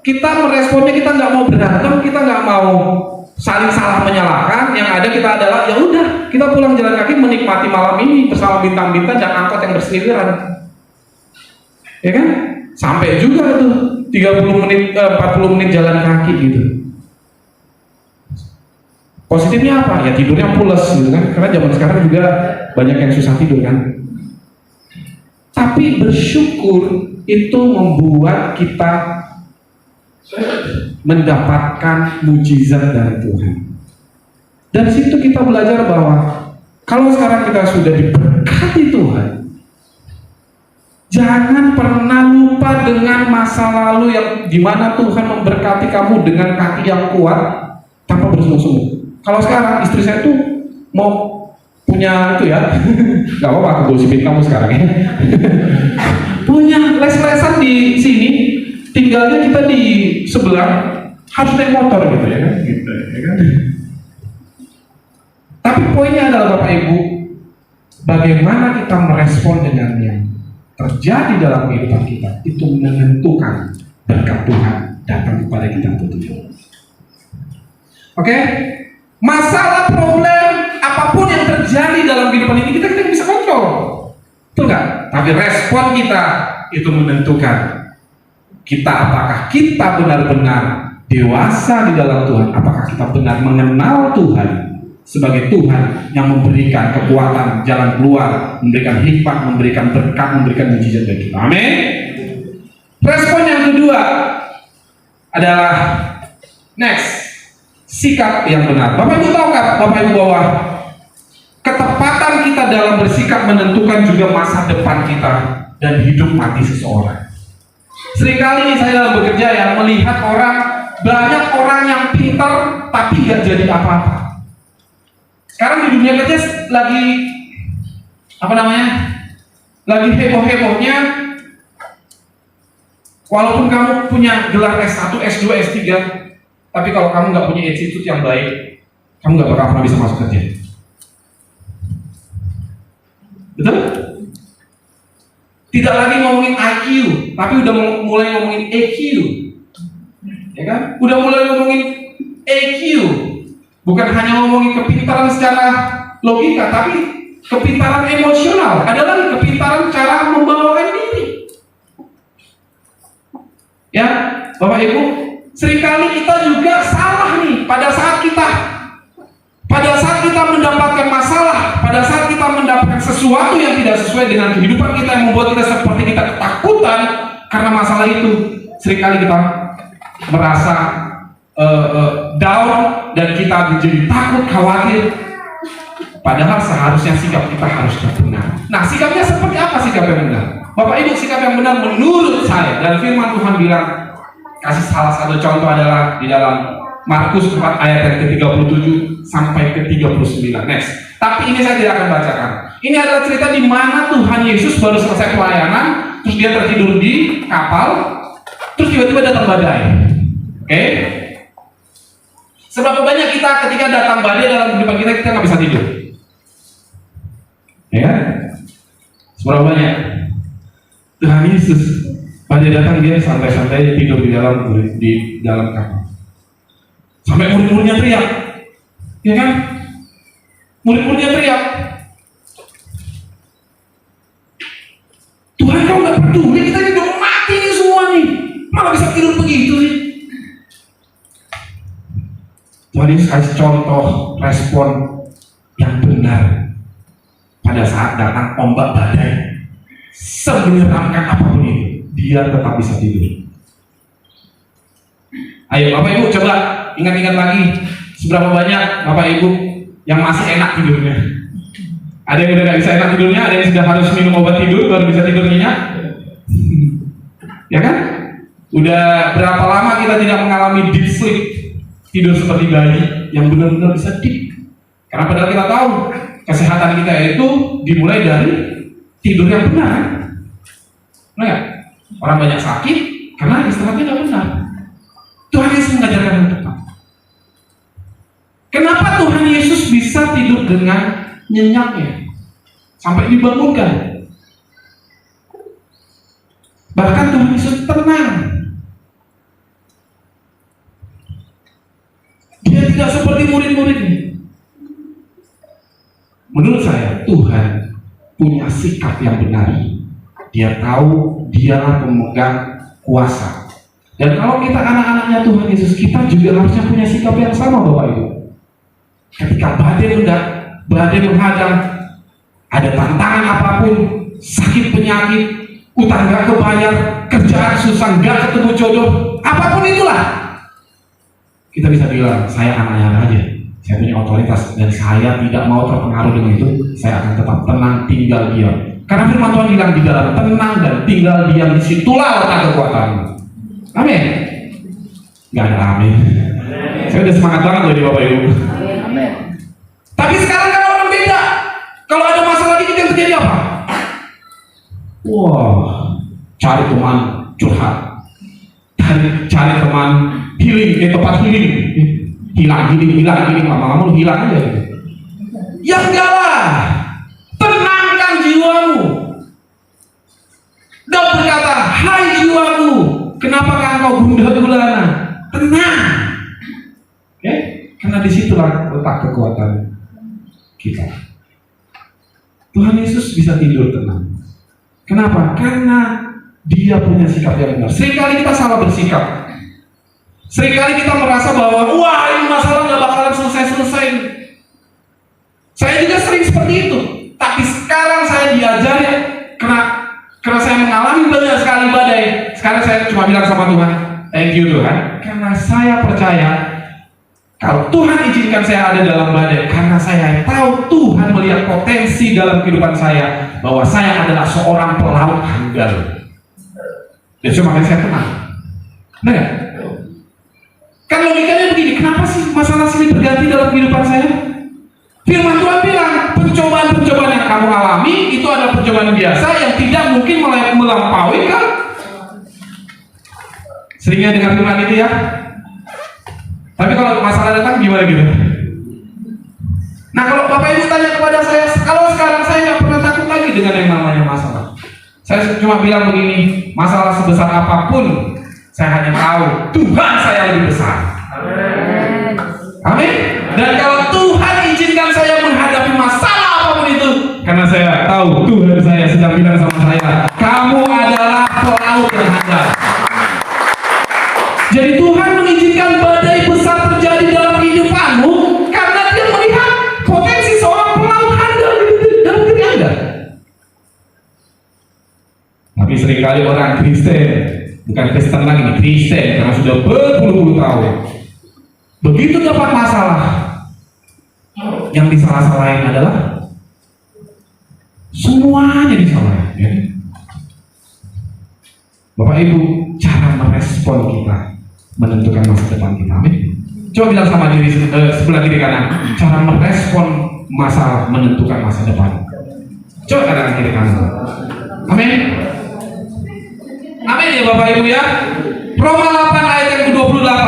kita meresponnya, kita nggak mau berantem, kita nggak mau saling salah menyalahkan. Yang ada kita adalah, ya udah, kita pulang jalan kaki menikmati malam ini bersama bintang-bintang dan angkot yang berseliweran, ya kan? Sampai juga tuh 40 menit jalan kaki gitu. Positifnya apa? Ya tidurnya pules gitu kan, karena zaman sekarang juga banyak yang susah tidur kan. Tapi bersyukur itu membuat kita mendapatkan mujizat dari Tuhan. Dari situ kita belajar bahwa kalau sekarang kita sudah diberkati Tuhan, jangan pernah lupa dengan masa lalu yang dimana Tuhan memberkati kamu dengan kaki yang kuat tanpa bersungguh-sungguh. Kalau sekarang istri saya tuh mau punya itu ya, nggak apa-apa aku gosipin kamu sekarang ya. Punya les-lesan di sini, tinggalnya kita di sebelah, harus naik motor gitu ya kan? Gitu, ya kan? Tapi poinnya adalah Bapak Ibu, bagaimana kita merespon dengan yang terjadi dalam kehidupan kita itu menentukan berkat Tuhan datang kepada kita atau tidak. Oke? Masalah, problem, apapun yang terjadi dalam kehidupan ini kita bisa kontrol, betul nggak? Tapi respon kita itu menentukan kita, apakah kita benar-benar dewasa di dalam Tuhan, apakah kita benar mengenal Tuhan sebagai Tuhan yang memberikan kekuatan, jalan keluar, memberikan hikmat, memberikan berkat, memberikan mujizat bagi kita. Amin. Respon yang kedua adalah next, sikap yang benar. Bapak Ibu tahu kan, Bapak Ibu, bahwa ketepatan kita dalam bersikap menentukan juga masa depan kita dan hidup mati seseorang. Seringkali saya dalam bekerja yang melihat banyak orang yang pintar tapi nggak jadi apa-apa. Sekarang di dunia kerja lagi lagi heboh-hebohnya. Walaupun kamu punya gelar S1, S2, S3, tapi kalau kamu nggak punya institut yang baik, kamu nggak bakal pernah bisa masuk kerja. Betul? Tidak lagi ngomongin IQ, tapi udah mulai ngomongin EQ, ya kan? Udah mulai ngomongin EQ, bukan hanya ngomongin kepintaran secara logika, tapi kepintaran emosional. Ada lagi kepintaran cara membawakan diri. Ya, Bapak Ibu, seringkali kita juga salah nih pada saat kita mendapatkan masalah, pada saat kita mendapatkan sesuatu yang tidak sesuai dengan kehidupan kita, yang membuat kita seperti kita ketakutan karena masalah itu. Seringkali kita merasa down dan kita menjadi takut, khawatir. Padahal seharusnya sikap kita harus benar. Nah, sikapnya seperti apa sikap yang benar? Bapak Ibu, sikap yang benar menurut saya, dan firman Tuhan bilang, kasih salah satu contoh adalah di dalam Markus 4 ayat yang ke-37 sampai ke-39. Next. Tapi ini saya tidak akan bacakan. Ini adalah cerita di mana Tuhan Yesus baru selesai pelayanan, terus dia tertidur di kapal, terus tiba-tiba datang badai. Oke? Seberapa banyak kita ketika datang badai dalam kehidupan kita nggak bisa tidur? Ya? Seberapa banyak? Tuhan Yesus badai datang, dia santai-santai tidur di dalam kapal. Sampai murid-muridnya teriak, ya kan? Murid-muridnya teriak, Tuhan, kau nggak peduli, kita ini udah mati nih semua nih, malah bisa tidur begitu sih. Tuhan Yesus kasih contoh respon yang benar pada saat datang ombak badai. Semenyeramkan apapun itu, dia tetap bisa tidur. Ayo Bapak Ibu coba ingat-ingat lagi, seberapa banyak Bapak Ibu yang masih enak tidurnya? Ada yang udah gak bisa enak tidurnya, ada yang sudah harus minum obat tidur baru bisa tidur nyenyak. Ya kan? Udah berapa lama kita tidak mengalami deep sleep, tidur seperti bayi yang benar-benar bisa deep. Karena padahal kita tahu kesehatan kita itu dimulai dari tidur yang benar. Benar gak? Orang banyak sakit karena istirahatnya tidak benar. Tuhan Yesus mengajarkan yang tepat. Kenapa Tuhan Yesus bisa tidur dengan nyenyaknya sampai dibangunkan? Bahkan Tuhan Yesus tenang. Dia tidak seperti murid-muridnya. Menurut saya, Tuhan punya sikap yang benar. Dia tahu dialah pemegang kuasa. Dan kalau kita anak-anaknya Tuhan Yesus, kita juga harusnya punya sikap yang sama, Bapak Ibu. Ketika badai menghadang, ada tantangan apapun, sakit penyakit, utang gak kebayar, kerjaan susah, gak ketemu jodoh, apapun itulah, kita bisa bilang, saya anaknya aja, saya punya otoritas, dan saya tidak mau terpengaruh dengan itu. Saya akan tetap tenang, tinggal diam. Karena firman Tuhan bilang, di dalam tenang dan tinggal diam, disitulah letak kekuatan. Amin. Gak ada amin. Saya udah semangat banget loh di Bapak Ibu. Amin. Tapi sekarang kan orang beda. Kalau ada masalah dikit yang terjadi apa? Wah, cari teman curhat, cari teman healing, tempat healing. Hilang, lama-lama lu hilang aja. Ya enggak lah. Tenangkan jiwamu. Daud berkata, hai jiwamu, kenapakah engkau gundah gulana? Tenang. Oke? Karena disitulah letak kekuatan kita. Tuhan Yesus bisa tidur tenang. Kenapa? Karena dia punya sikap yang benar. Seringkali kita salah bersikap. Seringkali kita merasa bahwa wah, ini masalah gak bakalan selesai-selesai. Saya juga sering seperti itu. Tapi sekarang saya diajari, karena saya mengalami banyak sekali badai. Sekarang saya cuma bilang sama Tuhan, thank you Tuhan, karena saya percaya kalau Tuhan izinkan saya ada dalam badai, karena saya tahu Tuhan melihat potensi dalam kehidupan saya, bahwa saya adalah seorang pelaut handal. Dan makanya saya tenang. Benar gak? Kan logikanya begini, kenapa sih masalah sini terjadi dalam kehidupan saya? Firman Tuhan bilang, pencobaan-pencobaan yang kamu alami itu adalah pencobaan biasa yang tidak mungkin melampaui kan? Seringnya dengar firman itu ya. Tapi kalau masalah datang gimana gitu? Nah, kalau Bapak Ibu tanya kepada saya, kalau sekarang saya nggak pernah takut lagi dengan yang namanya masalah. Saya cuma bilang begini, masalah sebesar apapun, saya hanya tahu Tuhan saya lebih besar. Amin. Dan kalau Tuhan izinkan saya menghadapi masalah apapun itu, karena saya tahu Tuhan saya sedang bilang sama saya, kamu adalah pelaut yang handal. Jadi Tuhan mengizinkan badai besar terjadi dalam kehidupanmu karena Dia melihat potensi seorang pelaut handal dalam diri Anda. Tapi seringkali orang Kristen, bukan Kristen lagi, Kristen karena sudah berpuluh-puluh tahun, begitu dapat masalah, yang disalah-salahin adalah semuanya disalahin. Ya? Bapak Ibu, cara merespon kita menentukan masa depan kita. Amin. Coba bilang sama diri sebelah kiri kanan, cara merespon masalah menentukan masa depan. Coba kanan kiri kanan. Amin. Amin ya Bapak Ibu ya. Roma 8 ayat yang ke-28.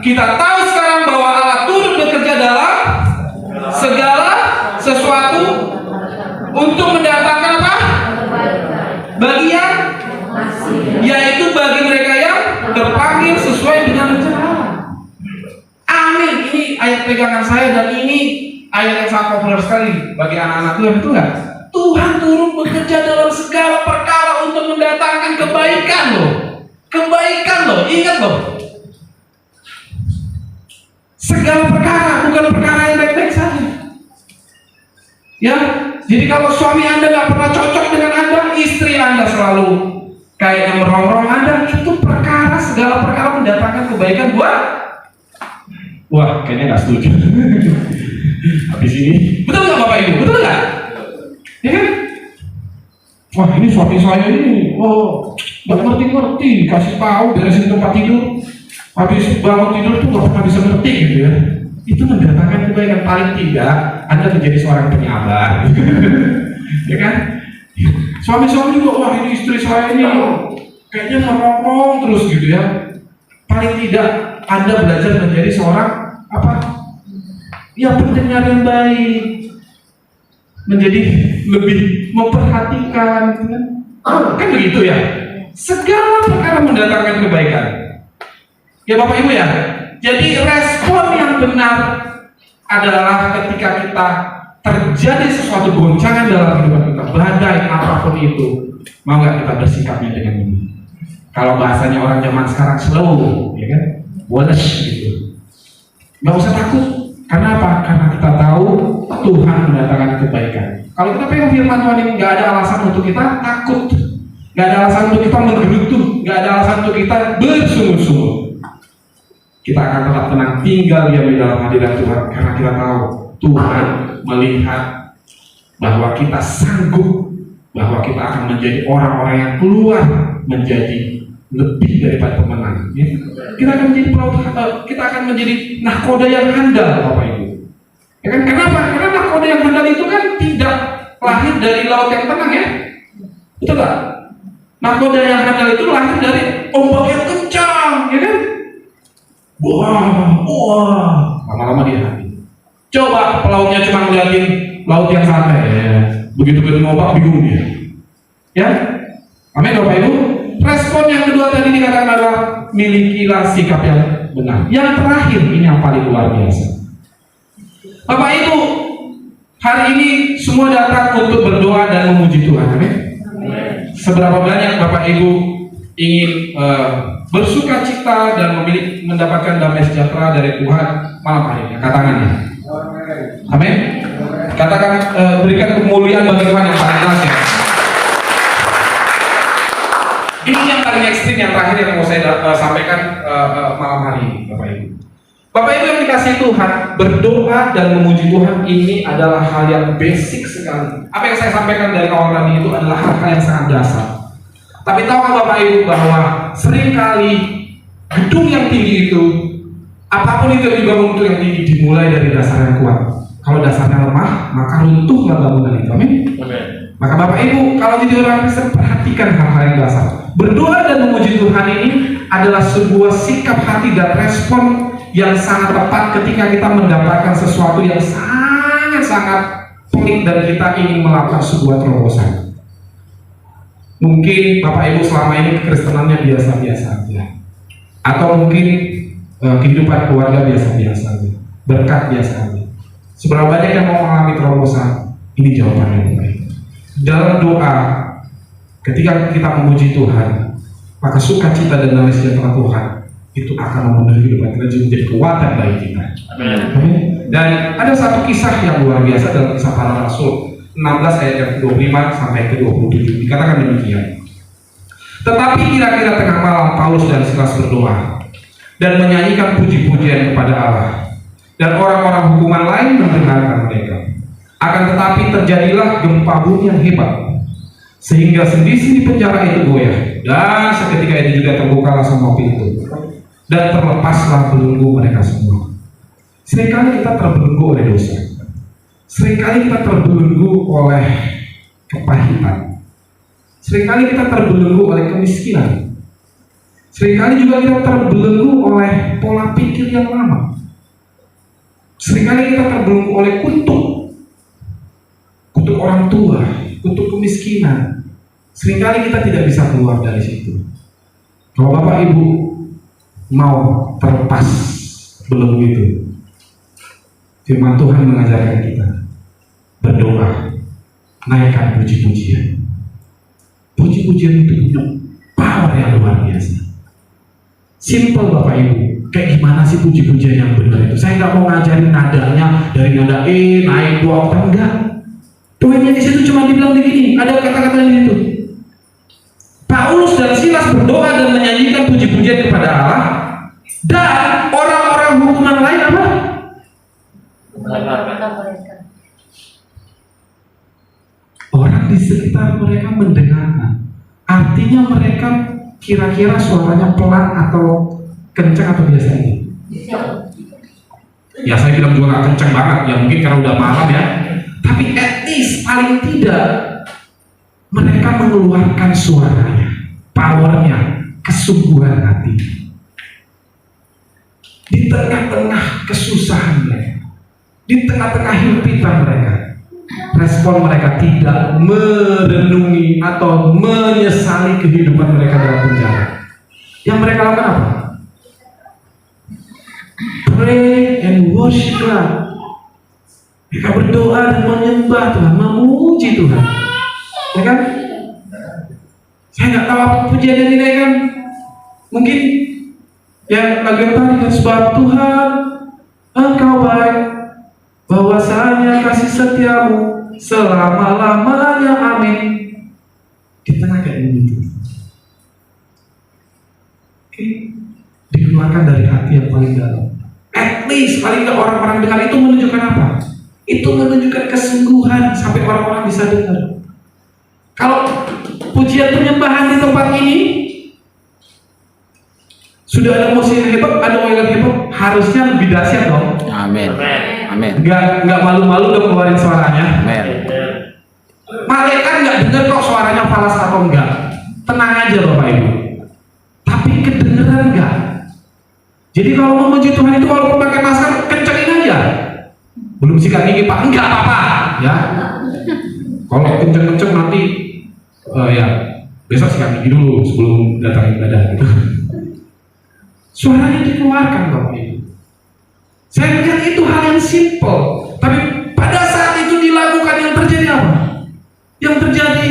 Kita tahu sekarang bahwa Allah turut bekerja dalam segala sesuatu untuk mendatangkan apa? Bagian, yaitu bagi mereka yang terpanggil sesuai dengan rencana Allah. Amin. Ini ayat pegangan saya dan ini ayat yang sangat populer sekali bagi anak-anak Tuhan, betul nggak? Tuhan turut bekerja dalam segala perkara untuk mendatangkan kebaikan loh. Kebaikan loh, ingat loh. Segala perkara, bukan perkara yang baik-baik saja. Ya, jadi kalau suami Anda nggak pernah cocok dengan Anda, istri Anda selalu kayaknya merongrong Anda, itu perkara, segala perkara mendatangkan kebaikan buat. Wah, kayaknya nggak setuju. Habis ini, betul nggak Bapak Ibu? Betul nggak? Ya kan? Wah, ini suami saya ini, nggak ngerti-ngerti, kasih tahu beresin tempat tidur, habis bangun tidur tuh nggak pernah bisa ngerti gitu ya. Itu mendatangkan kebaikan. Paling tidak Anda menjadi seorang penyabar. Ya kan? Suami-suami juga, wah ini istri saya ini kayaknya ngerokok terus gitu ya. Paling tidak Anda belajar menjadi seorang apa? Ya, pendengar yang baik, menjadi lebih memperhatikan, kan begitu ya. Segala perkara mendatangkan kebaikan. Ya Bapak Ibu ya. Jadi respon yang benar adalah ketika kita terjadi sesuatu goncangan dalam kehidupan kita, badai apapun itu, mau nggak kita bersikapnya dengan ini? Kalau bahasanya orang zaman sekarang slow, ya kan, boles gitu. Nggak usah takut. Karena apa? Karena kita tahu Tuhan mendatangkan kebaikan. Kalau kita pegang firman Tuhan ini, nggak ada alasan untuk kita takut, nggak ada alasan untuk kita menggerutu, nggak ada alasan untuk kita bersungut-sungut. Kita akan tetap tenang tinggal diam di dalam hadirat Tuhan karena kita tahu Tuhan melihat bahwa kita sanggup, bahwa kita akan menjadi orang-orang yang keluar menjadi lebih daripada pemenang. Ya? Kita akan menjadi kita akan menjadi nahkoda yang handal, Bapak Ibu. Ya kan? Kenapa? Karena nahkoda yang handal itu kan tidak lahir dari laut yang tenang ya, betul tak? Nahkoda yang handal itu lahir dari ombak yang kencang, ya kan? Wah, lama-lama dia hati. Coba pelautnya cuma ngeliatin laut yang santai, ya. Begitu ketemu ombak bingung dia. Ya, amin Bapak Ibu. Respon yang kedua tadi dikatakan adalah milikilah sikap yang benar. Yang terakhir ini yang paling luar biasa. Bapak Ibu, hari ini semua datang untuk berdoa dan memuji Tuhan. Amin. Seberapa banyak Bapak Ibu ingin bersuka cita dan mendapatkan damai sejahtera dari Tuhan malam hari ini? Katakan ya. Amin. Katakan berikan kemuliaan bagi Tuhan yang paling jelas ya. Ini yang paling ekstrim yang terakhir yang mau saya sampaikan malam hari ini, Bapak Ibu. Bapak Ibu yang dikasihi Tuhan, berdoa dan memuji Tuhan ini adalah hal yang basic sekali. Apa yang saya sampaikan dari awal tadi itu adalah hal-hal yang sangat dasar. Tapi tahukah Bapak Ibu bahwa seringkali gedung yang tinggi itu, apapun itu yang dibangun itu yang tinggi dimulai dari dasar yang kuat. Kalau dasarnya lemah, maka runtuhlah bangunan itu. Amin. Maka Bapak Ibu, kalau jadi orang Kristen, perhatikan hal-hal yang dasar. Berdoa dan memuji Tuhan ini adalah sebuah sikap hati dan respon yang sangat tepat ketika kita mendapatkan sesuatu yang sangat-sangat pelik dan kita ingin melakukan sebuah terobosan. Mungkin Bapak Ibu selama ini kekristenannya biasa-biasa saja, atau mungkin kehidupan keluarga biasa-biasa saja, berkat biasa saja. Seberapa banyak yang mau mengalami terobosan? Ini jawabannya Bapak Ibu. Dalam doa, ketika kita memuji Tuhan, maka sukacita dan damai sejahtera Tuhan itu akan memenuhi kehidupan kita, menjadi kekuatan bagi kita. Amin. Dan ada satu kisah yang luar biasa dalam Kisah Para Rasul 16 ayat yang 25 sampai ke 27 dikatakan demikian. Tetapi kira-kira tengah malam Paulus dan Silas berdoa dan menyanyikan puji-pujian kepada Allah, dan orang-orang hukuman lain mendengarkan mereka. Akan tetapi terjadilah gempa bumi yang hebat, sehingga sendi-sendi penjara itu goyah, dan seketika itu juga terbukalah semua pintu, dan terlepaslah belenggu mereka semua. Seringkali kita terbelenggu oleh dosa. Seringkali kita terbelenggu oleh kepahitan. Seringkali kita terbelenggu oleh kemiskinan. Seringkali juga kita terbelenggu oleh pola pikir yang lama. Seringkali kita terbelenggu oleh kutuk orang tua, kutuk kemiskinan. Seringkali kita tidak bisa keluar dari situ. Kalau Bapak Ibu mau terlepas belenggu itu, firman Tuhan mengajarkan kita berdoa, naikkan puji-pujian. Puji-pujian itu punya power yang luar biasa. Simple Bapak Ibu, kayak gimana sih puji-pujian yang benar itu? Saya nggak mau ngajarin nadanya dari nada E naik 2 oktav, enggak. Poinnya di situ cuma dibilang begini, ada kata-kata di situ. Paulus dan Silas berdoa dan menyanyikan puji-pujian kepada Allah, dan orang-orang hukuman lain apa? Orang di sekitar mereka mendengarkan. Artinya mereka kira-kira suaranya pelan atau kencang atau biasa aja? Ya saya bilang juga nggak kencang banget, ya mungkin karena udah malam ya. Tapi at least paling tidak mereka mengeluarkan suaranya, powernya, kesungguhan hati. Di tengah-tengah kesusahan mereka, di tengah-tengah himpitan mereka, respon mereka tidak merenungi atau menyesali kehidupan mereka dalam penjara. Yang mereka lakukan apa? Pray and worship God. Mereka berdoa dan menyembah Tuhan, memuji Tuhan. Ya kan? Saya nggak tahu apa pujian yang dinaikkan. Mungkin yang lagu tadi kan, sebab Tuhan Engkau baik, bahwasanya kasih setiamu selama-lamanya, amin. Di tengah kayak ini, oke, dikeluarkan dari hati yang paling dalam. At least paling nggak orang-orang dengar itu menunjukkan apa? Itu menunjukkan kesungguhan sampai orang-orang bisa dengar. Kalau pujian penyembahan di tempat ini sudah ada musik yang hebat, ada orang yang hebat, harusnya lebih dahsyat dong. Amin. Amin. Nggak malu-malu dong keluarin suaranya. Amin. Malaikat nggak dengar kok suaranya falas atau enggak. Tenang aja Bapak Ibu. Tapi kedengeran nggak? Jadi kalau memuji Tuhan itu walaupun pakai masker, kencengin aja. Belum sikat gigi Pak, enggak apa-apa ya. Kalau kenceng-kenceng nanti ya besok sikat gigi dulu sebelum datang ibadah gitu. Suaranya dikeluarkan Bapak Ibu. Saya melihat itu hal yang simple, tapi pada saat itu dilakukan, yang terjadi apa? Yang terjadi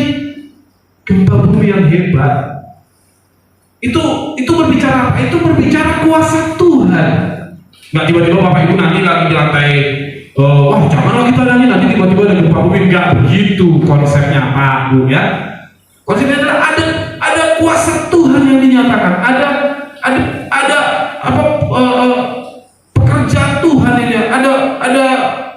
gempa bumi yang hebat. Itu berbicara apa? Itu berbicara kuasa Tuhan. Nggak tiba-tiba Bapak Ibu nanti lagi di lantai, wah jangan lagi tadanya, nanti tiba-tiba ada gempa bumi. Nggak begitu konsepnya Pak Bu ya. Konsepnya adalah ada kuasa Tuhan yang dinyatakan, ada apa pekerjaan Tuhan ini, ada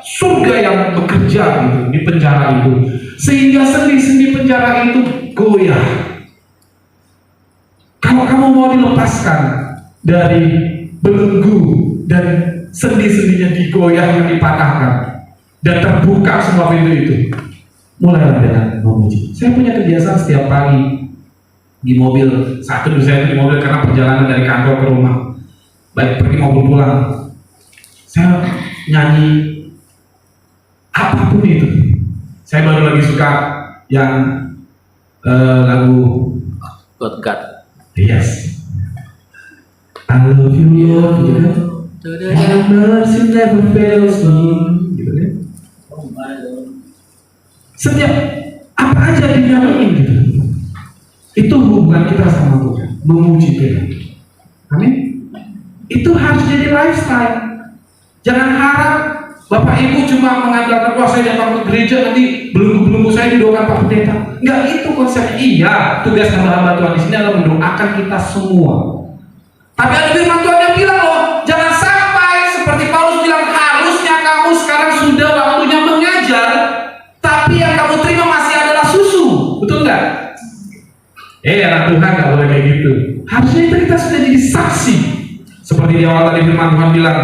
surga yang bekerja gitu di penjara itu, sehingga sendi-sendi penjara itu goyah. Kalau kamu mau dilepaskan dari belenggu dan sendi-sendinya digoyah yang dipatahkan dan terbuka semua pintu itu, mulailah dengan memuji. Saya punya kebiasaan setiap pagi di mobil, saya di mobil karena perjalanan dari kantor ke rumah, baik pergi maupun pulang, saya nyanyi apapun itu. Saya baru lagi suka yang lagu God. Yes, I love you Lord, gitu kan? And mercy never fails me, gitu kan? Setiap apa aja dinyanyiin gitu. Itu hubungan kita sama Tuhan, memuji Tuhan. Amin. Itu harus jadi lifestyle. Jangan harap Bapak Ibu cuma mengandalkan, wah saya datang ke gereja nanti belenggu-belenggu saya didoakan Pak Pendeta. Enggak, itu konsepnya. Iya, tugas hamba-hamba Tuhan di sini adalah mendoakan kita semua. Tapi ada firman Tuhan yang bilang loh, jangan sampai seperti Paulus bilang, harusnya kamu sekarang sudah waktunya mengajar, tapi yang kamu terima masih adalah susu. Betul nggak? Anak Tuhan nggak boleh kayak gitu. Harusnya itu kita sudah jadi saksi. Seperti di awal tadi firman Tuhan bilang,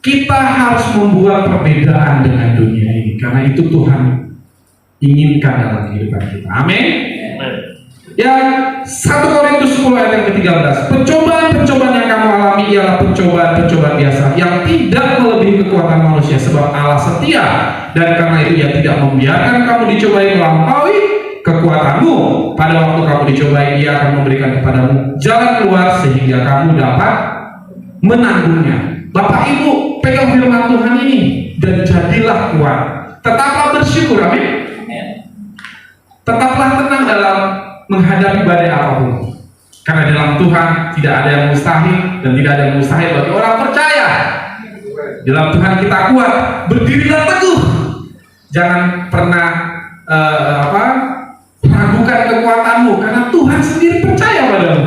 Kita harus membuat perbedaan dengan dunia ini, karena itu Tuhan inginkan dalam kehidupan kita. Amin. Yang 1 Korintus 10 ayat yang ke-13, pencobaan-pencobaan yang kamu alami ialah pencobaan-pencobaan biasa yang tidak melebihi kekuatan manusia, sebab Allah setia, dan karena itu Ia tidak membiarkan kamu dicobai melampaui kekuatanmu. Pada waktu kamu dicobai, Ia akan memberikan kepadamu jalan keluar sehingga kamu dapat menanggungnya. Bapak Ibu, pegang firman Tuhan ini dan jadilah kuat. Tetaplah bersyukur, amin. Tetaplah tenang dalam menghadapi badai apapun, karena dalam Tuhan tidak ada yang mustahil, dan tidak ada yang mustahil bagi orang percaya. Dalam Tuhan kita kuat. Berdirilah teguh, jangan pernah ragukan kekuatanmu, karena Tuhan sendiri percaya padamu.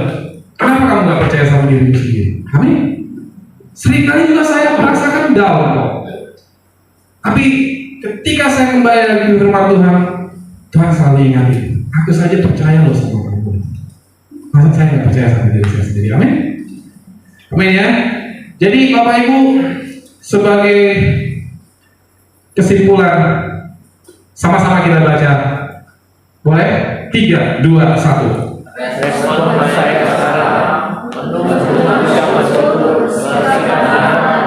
Kenapa kamu gak percaya sama dirimu sendiri? Amin. Seringkali juga saya merasakan down kok, tapi ketika saya kembali lagi ke rumah Tuhan, Tuhan selalu ingatin, aku saja percaya loh sama kamu. Masa saya nggak percaya sama diri saya sendiri? Amin. Amin ya. Jadi Bapak Ibu, sebagai kesimpulan, sama-sama kita baca. Boleh? 3, 2, 1. Respon saya sekarang menunggu ucapan syukur,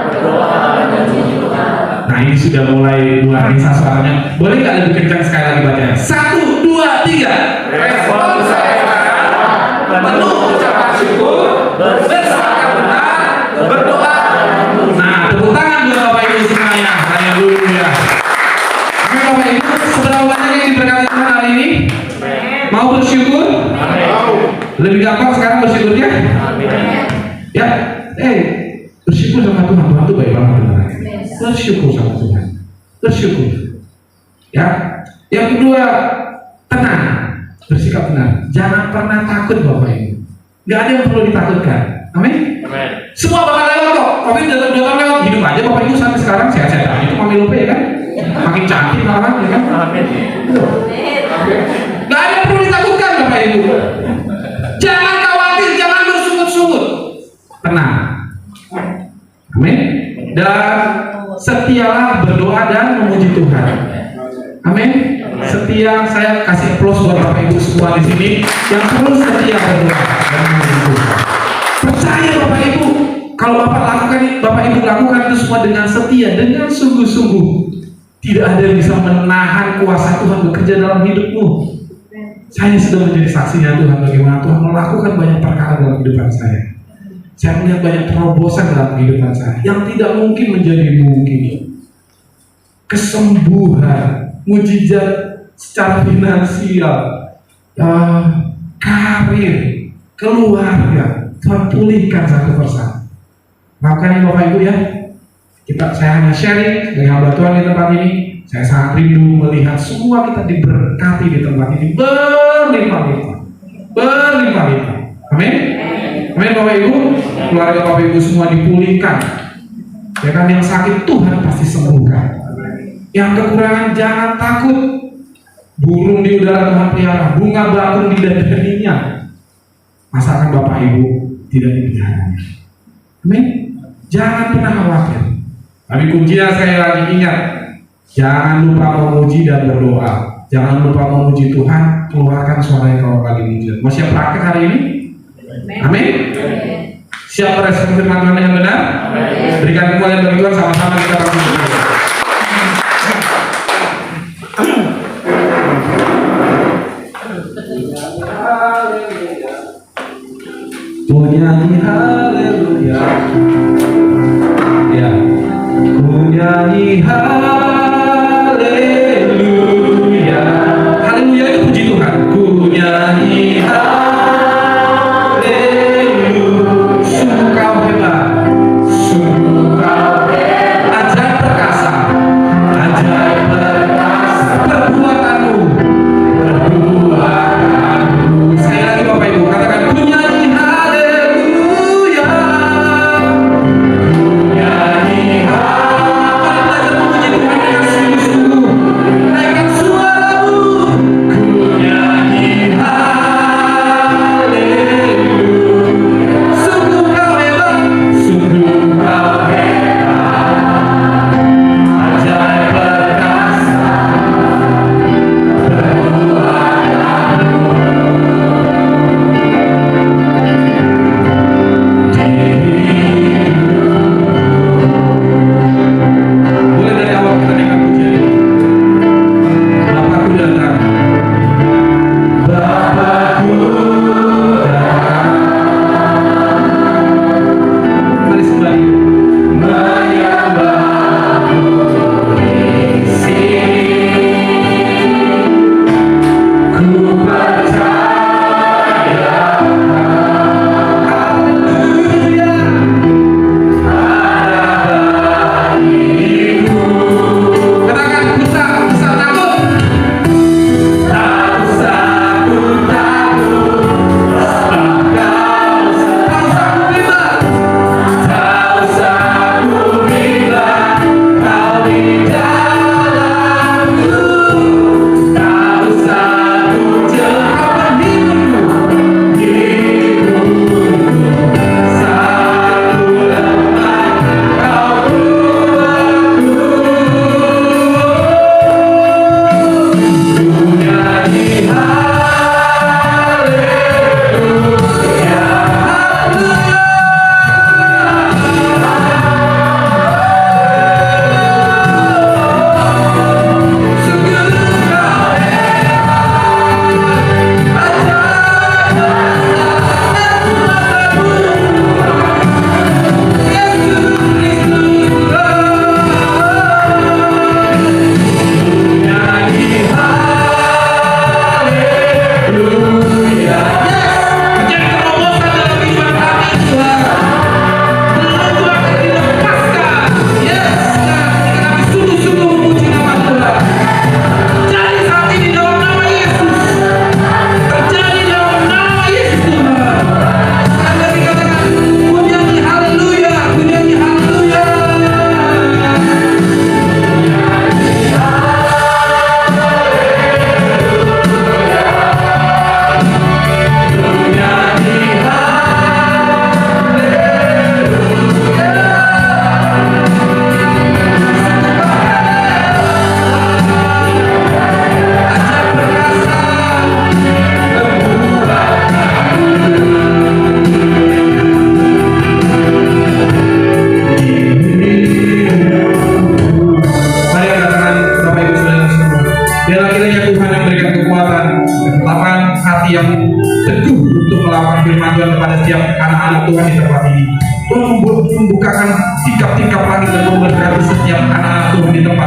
berdoa dan puji Tuhan. Nah, ini sudah mulai luar biasa suaranya. Boleh nggak lebih kencang sekali lagi bacanya? 1, 2, 3. Respon saya sekarang menunggu ucapan syukur, bersabar benar, berdoa. Nah, tepuk tangan buat Bapak Ibu semuanya. Haleluya. Oke Bapak Ibu, seberapa banyak yang diberkati Tuhan hari ini? Mau bersyukur? Lebih gampang sekarang bersyukurnya? Ya, bersyukur sama Tuhan. Tuhan itu baik banget benar. Bersyukur sama Tuhan. Bersyukur. Ya. Yang kedua, tenang. Bersikap tenang. Jangan pernah takut Bapak Ibu. Gak ada yang perlu ditakutkan. Amin. Semua bakal lewat kok. Covid datang lewat. Hidup aja Bapak Ibu sampai sekarang sehat-sehat. Itu Mami Lupe ya kan? Makin cantik malah ya kan? Amin. Gak ada yang perlu ditakutkan Bapak Ibu. Jangan khawatir, jangan bersungut-sungut. Tenang. Amin. Dan setialah berdoa dan memuji Tuhan. Amin. Setia, saya kasih applause buat Bapak Ibu semua di sini yang terus setia berdoa dan memuji Tuhan. Percaya Bapak Ibu, kalau Bapak Ibu lakukan itu semua dengan setia, dengan sungguh-sungguh, tidak ada yang bisa menahan kuasa Tuhan bekerja dalam hidupmu. Saya sudah menjadi saksinya Tuhan, bagaimana Tuhan melakukan banyak perkara dalam kehidupan saya. Saya melihat banyak terobosan dalam kehidupan saya yang tidak mungkin menjadi mungkin. Kesembuhan, mujizat secara finansial, karir, keluarga, Tuhan pulihkan satu persatu. Lakukan ini Bapak Ibu ya. Saya hanya sharing dengan hamba Tuhan di tempat ini. Saya sangat rindu melihat semua kita diberkati di tempat ini berlimpah-limpah. Berlimpah-limpah. Amin. Amin Bapak Ibu. Keluarga Bapak Ibu semua dipulihkan. Ya kan, yang sakit Tuhan pasti sembuhkan. Yang kekurangan jangan takut. Burung di udara Tuhan pelihara, bunga bakung di dadanya. Masakan Bapak Ibu tidak dipeliharanya. Amin. Jangan pernah khawatir. Tapi kuncinya sekali lagi ingat, jangan lupa memuji dan berdoa. Jangan lupa memuji Tuhan. Keluarkan suara yang kalau lagi muji. Mau siap praktek hari ini? Amin. Siap merespon firman Tuhan dengan benar? Berikan kemuliaan bagi Tuhan, sama-sama kita berdoa. Ku nyanyi haleluya. Ya. Ku nyanyi haleluya. Haleluya itu puji Tuhan. Ku nyanyi haleluya. Sungguh kau hebat. Sungguh kau hebat. Ajar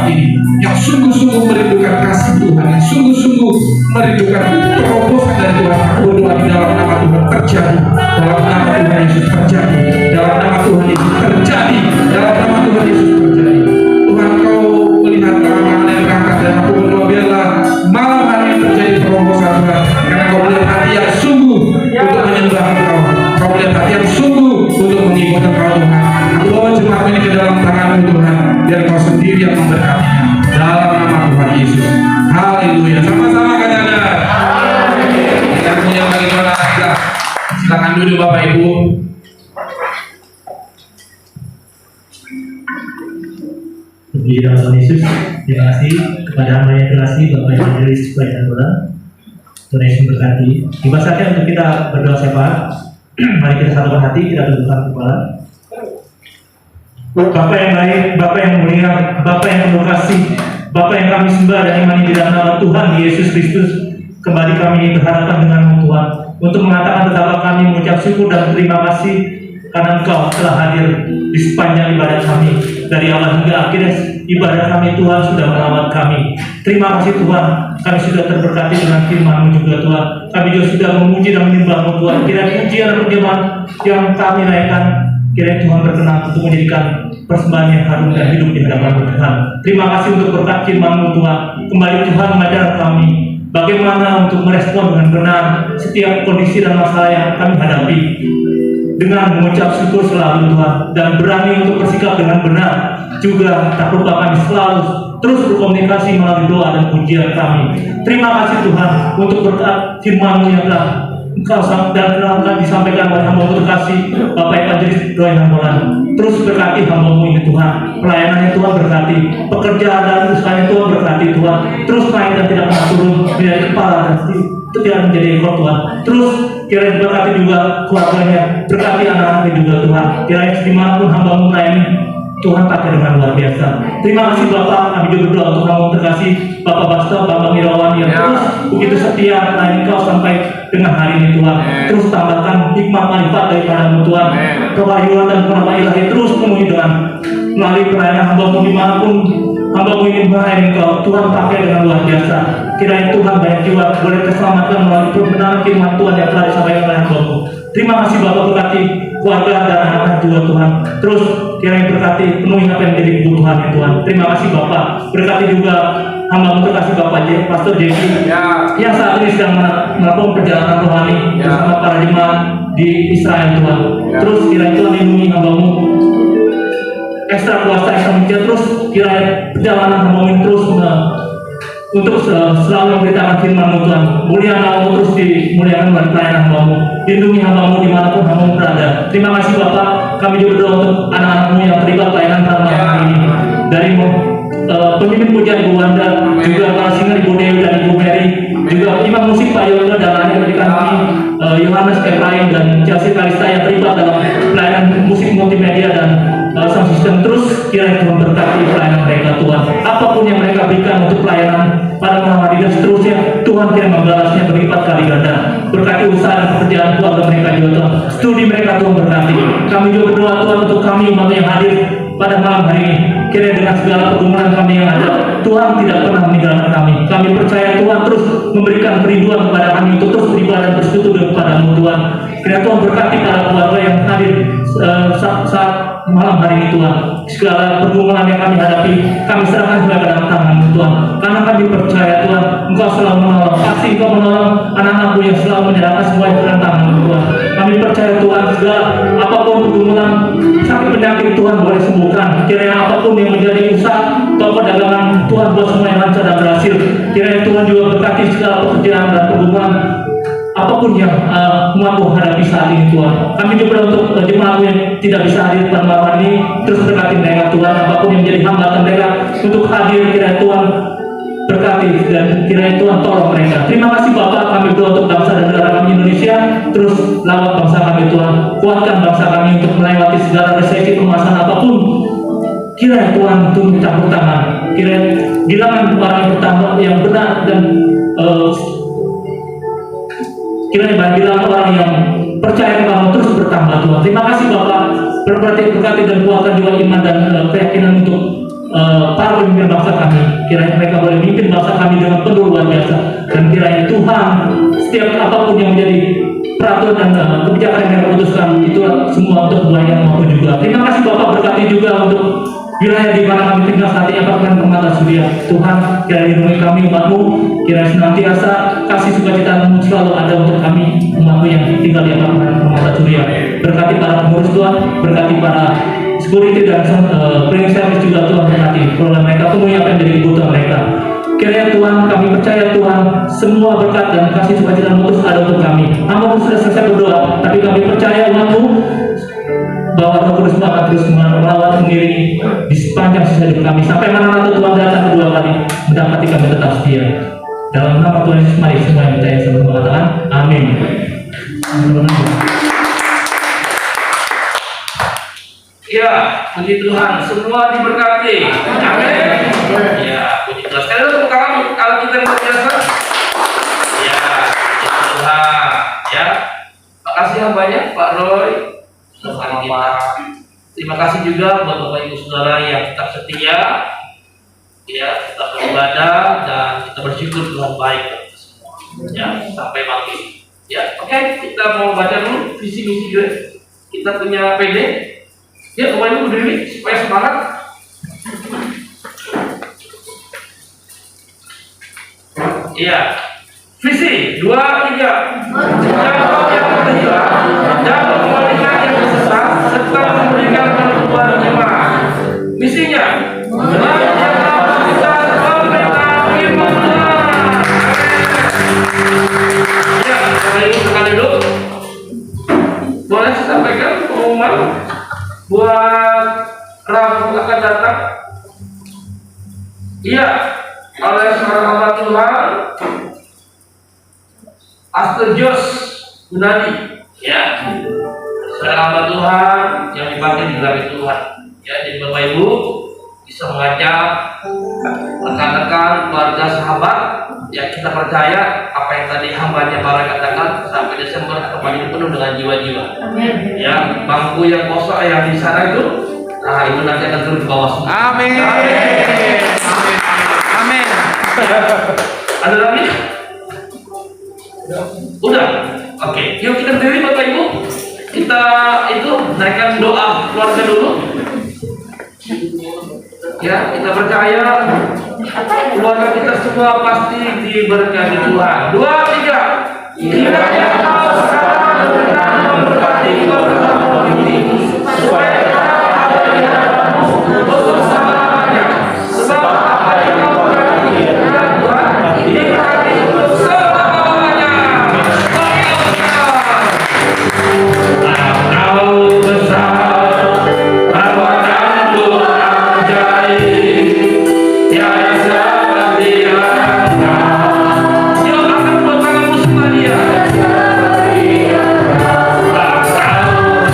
ini, yang sungguh-sungguh merindukan kasih Tuhan, yang sungguh-sungguh merindukan terobosan dari Tuhan. Aku berdoa di dalam nama Tuhan terjadi, dalam nama Tuhan Yesus terjadi, dalam nama Tuhan Yesus terjadi, dalam nama Tuhan Yesus terjadi. Tuhan, Kau melihat hal yang berangkat, dan aku berdoa biarlah malam hari ini terjadi terobosan Tuhan, karena Kau melihat hati yang sungguh untuk menyembah Engkau, Kau melihat hati yang sungguh untuk mengikut Engkau Tuhan. Aku bawa jemaat ini ke dalam tangan-Mu Tuhan, biar Kau sendiri yang memberkatinya, dalam nama Tuhan Yesus. Haleluya. Sama-sama katakan. Kita punya bagaimana kita. Silakan duduk Bapak Ibu. Puji dalam Tuhan Yesus. Terima kasih kepada hamba yang terkasih Bapak Ibu Majelis Supaya dan Bola. Tuhan Yesus memberkati. Tiba saatnya untuk kita berdoa syafaat. Mari kita satukan hati, kita tundukkan kepala. Bapak yang baik, Bapak yang mulia, Bapak yang penuh kasih, Bapak yang kami sembah dan imani di dalam nama Tuhan Yesus Kristus. Kembali kami berhadapan dengan Tuhan untuk mengatakan betapa kami mengucap syukur dan terima kasih karena Engkau telah hadir di sepanjang ibadat kami. Dari awal hingga akhir ibadat kami, Tuhan sudah merawat kami. Terima kasih Tuhan, kami sudah terberkati dengan firman-Mu juga Tuhan. Kami juga sudah memuji dan menyembah-Mu Tuhan. Kiranya pujian dan perjamuan yang kami naikkan, kiranya Tuhan berkenan untuk menjadikan persembahan yang harum dan hidup di hadapan Tuhan. Terima kasih untuk berkat firman-Mu Tuhan. Kembali Tuhan mengajar kami bagaimana untuk merespon dengan benar setiap kondisi dan masalah yang kami hadapi, dengan mengucap syukur selalu Tuhan, dan berani untuk bersikap dengan benar. Juga tak lupa kami selalu terus berkomunikasi melalui doa dan pujian kami. Terima kasih Tuhan untuk berkat firman-Mu yang telah Engkau dan telah disampaikan oleh hamba-Mu terkasih Bapak Evangelis Roy Nainggolan. Terus berkati hamba-Mu ini Tuhan, pelayanannya Tuhan berkati, pekerjaan dan usahanya Tuhan berkati Tuhan. Terus naik dan tidak pernah turun dari kepala dan itu tidak menjadi ekor Tuhan. Terus kiranya berkati juga keluarganya, berkati anak-anaknya juga Tuhan. Kiranya dimanapun hamba-Mu melayani, Tuhan pakai dengan luar biasa. Terima kasih Bapak, kami juga berdoa untuk hamba-Mu terkasih Bapak Basto, Bapak Mirawan yang terus begitu setia melayani Kau sampai dengan hari ini Tuhan. Terus tambahkan hikmah manfaat daripada-Mu Tuhan. Kewahyuan dan penamaan ilahi terus penuhi dengan melalui pelayanan hamba-Mu dimanapun hamba-Mu ini melayani Kau. Tuhan pakai dengan luar biasa. Kiranya Tuhan banyak jiwa boleh terselamatkan melalui pembenaran firman Tuhan yang telah disampaikan oleh hamba-Mu. Terima kasih Bapak, berkati keluarga dan anak-anak juga Tuhan. Terus kiranya berkati penuhi apa yang menjadi kebutuhan Tuhan. Terima kasih Bapak, berkati juga hamba-Mu terkasih Bapak Pastor Jeki yang saat ini sedang melakukan perjalanan rohani bersama para jemaat di Israel Tuhan. Terus kiranya Tuhan lindungi hamba-Mu, ekstra kuasa ekstra mujizat. Terus kiranya perjalanan hamba-Mu terus untuk selalu memberitakan firman-Mu Tuhan. Mulia nama-Mu terus dimuliakan melalui pelayanan hamba-Mu. Lindungi hamba-Mu dimanapun hamba-Mu berada. Terima kasih Bapak, kami juga berdoa untuk anak-anak-Mu yang terlibat pelayanan pada malam ini. Dari pemimpin pujian Ibu Wanda, juga para singer Ibu Dewi dan Ibu Mary, juga imam musik Pak Yoga dan anak pendidikan kami Yohanes Efraim dan Chelsea Kalista yang terlibat dalam pelayanan musik multimedia dan sound system. Terus kiranya Tuhan berkati pelayanan mereka Tuhan. Apapun yang mereka berikan untuk pelayanan pada malam hari dan seterusnya, Tuhan kiranya membalasnya berlipat kali ganda. Berkati usaha dan pekerjaan keluarga mereka juga Tuhan. Studi mereka Tuhan berkati. Kami juga berdoa Tuhan untuk kami umat yang hadir pada malam hari ini. Kiranya dengan segala pergumulan kami yang ada, Tuhan tidak pernah meninggalkan kami. Kami percaya Tuhan terus memberikan kerinduan kepada kami untuk terus beribadah dan bersekutu kepada-Mu Tuhan. Kiranya Tuhan berkati para keluarga yang hadir saat malam hari ini Tuhan. Segala pergumulan yang kami hadapi, kami serahkan juga ke dalam tangan-Mu Tuhan. Karena kami percaya Tuhan, Engkau selalu menolong. Pasti Engkau menolong anak-anak-Mu yang selalu menyerahkan semua ke dalam tangan-Mu Tuhan. Kami percaya Tuhan, segala apapun pergumulan, sakit penyakit Tuhan boleh sembuhkan. Kiranya apapun yang menjadi usaha atau dagangan Tuhan buat semua yang lancar dan berhasil. Kiranya Tuhan juga berkati segala pekerjaan dan pergumulan apapun yang mampu hadapi saat ini Tuhan. Kami juga untuk jemaat yang tidak bisa hadir pada malam ini, terus berkati mereka Tuhan. Apapun yang menjadi hambatan mereka untuk hadir, kiranya Tuhan berkati dan kiranya Tuhan tolong mereka. Terima kasih Bapak, kami berdoa untuk bangsa dan negara kami Indonesia. Terus lawat bangsa kami Tuhan, kuatkan bangsa kami untuk melewati segala resesi permasalahan apapun. Kiranya Tuhan tunggu campur tangan. Kiranya bilangan orang yang bertambah yang benar dan kiranya bilangan orang yang percaya kepada terus bertambah Tuhan. Terima kasih Bapak, berkati dan kuatkan juga iman dan keyakinan untuk para pemimpin bangsa kami. Kiranya mereka boleh memimpin bangsa kami dengan penuh luar biasa. Dan kiranya Tuhan, setiap apapun yang menjadi peraturan dan kebijakan yang mereka putuskan, itu semua untuk kebaikan maupun juga. Terima kasih Bapak, berkati juga untuk wilayah di mana kami tinggal saat ini, apakah Permata Surya. Tuhan, kiranya lindungi kami umat-Mu, kiranya senantiasa kasih sukacita-Mu selalu ada untuk kami umat-Mu yang tinggal di apartemen Permata Surya. Berkati para pengurus Tuhan, berkati para security dan cleaning service juga Tuhan, berkati program mereka, penuhi apa yang menjadi kebutuhan mereka. Kiranya Tuhan, kami percaya Tuhan, semua berkat dan kasih sukacita mutus ada untuk kami. Hamba pun sudah selesai berdoa, tapi kami percaya umat-Mu bahwa Roh Kudus akan terus merawat mengiringi di sepanjang sisa hidup kami sampai mana Tuhan datang kedua kali mendapati kami tetap setia. Dalam nama Tuhan Yesus, mari semua yang percaya sama mengatakan amin. Ya, puji Tuhan, semua diberkati. Amin. Ya, puji Tuhan. Sekali lagi tepuk tangan kalau kita luar biasa. Ya, puji Tuhan. Ya, makasih yang banyak Pak Roy. Tuhan kita. Terima kasih juga buat Bapak Ibu Saudara yang tetap setia, ya, tetap beribadah dan kita bersyukur Tuhan baik buat kita semua. Ya, sampai pagi. Ya, oke, kita mau baca dulu visi misi gue. Kita punya PD. Ya, Bapak Ibu berdiri supaya semangat. Iya. Visi 2, 3. Menjawab yang terhilang dan mengembalikan yang tersesat serta memberikan penutupan iman. Misinya menjaga kita pemerintahan firman Tuhan. Ya, Bapak Ibu sekali dulu. Boleh saya sampaikan pengumuman buat Rabu akan datang. Iya, oleh seorang hamba Tuhan, Asturjos Gunadi, ya, seorang hamba Tuhan yang dipakai di dalam Tuhan. Ya, jadi Bapak Ibu bisa mengajak rekan-rekan, keluarga, sahabat. Ya, kita percaya apa yang tadi hambanya Bapak katakan, sampai Desember kembali penuh dengan jiwa-jiwa. Ya, bangku yang kosong yang di sana itu, nah itu nanti akan turun ke bawah semua. Amin. Amin. Amin. Ada lagi? Udah. Oke, yuk kita berdiri Bapak Ibu. Kita itu naikkan doa keluarga dulu. Ya, kita percaya keluarga kita semua pasti diberkati Tuhan. 2, 3. Kiranya Allah sekarang memberkati keluarga ini supaya kita ada di hadapan-Mu untuk selamanya. Sebab apa yang Kau berkati ya Tuhan diberkati untuk selamanya. Kau besar, perbuatanmu ajaib, tiada seperti Engkau. Yuk angkat kedua tanganmu semua dia. Engkau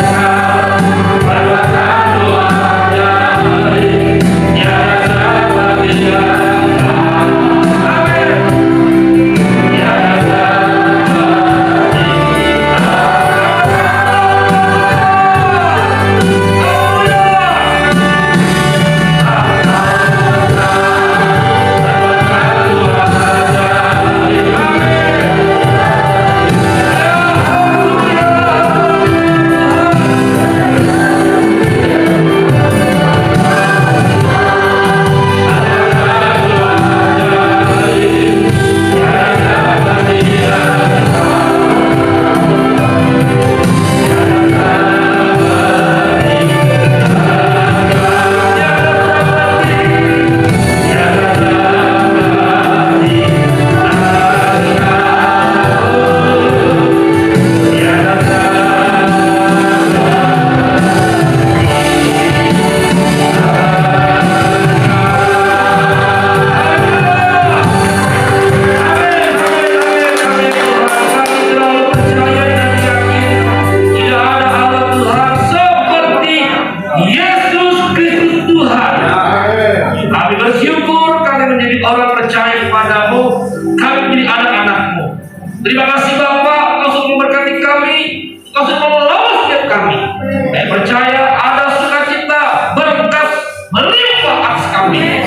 kami.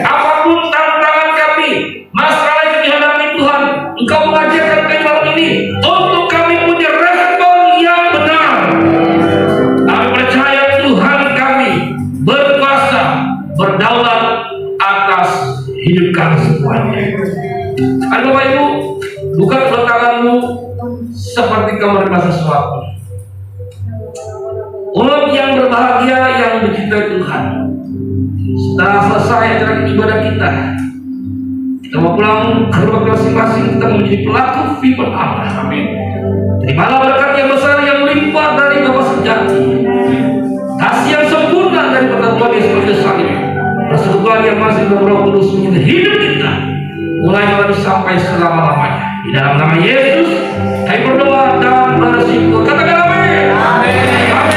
Apapun tantangan kami, masalah yang dihadapi Tuhan, Engkau mengajarkan kami malam ini untuk kami punya respon yang benar. Kami percaya Tuhan kami berkuasa, berdaulat atas hidup kami semuanya. Aduh Bapak Ibu, buka kedua tanganmu seperti kamu menerima sesuatu. Umat yang berbahagia yang dicintai Tuhan. Setelah selesai acara ibadah kita mau pulang ke rumah masing-masing, kita menjadi pelaku firman Allah. Amin. Terimalah berkat yang besar yang melimpah dari Bapa sejati, kasih yang sempurna dari Tuhan Yesus Kristus, persekutuan yang masih dalam Roh Kudus menjadi hidup kita mulai lalu sampai selama-lamanya. Di dalam nama Yesus, kami berdoa dan bersyukur. Katakan amin. Amin.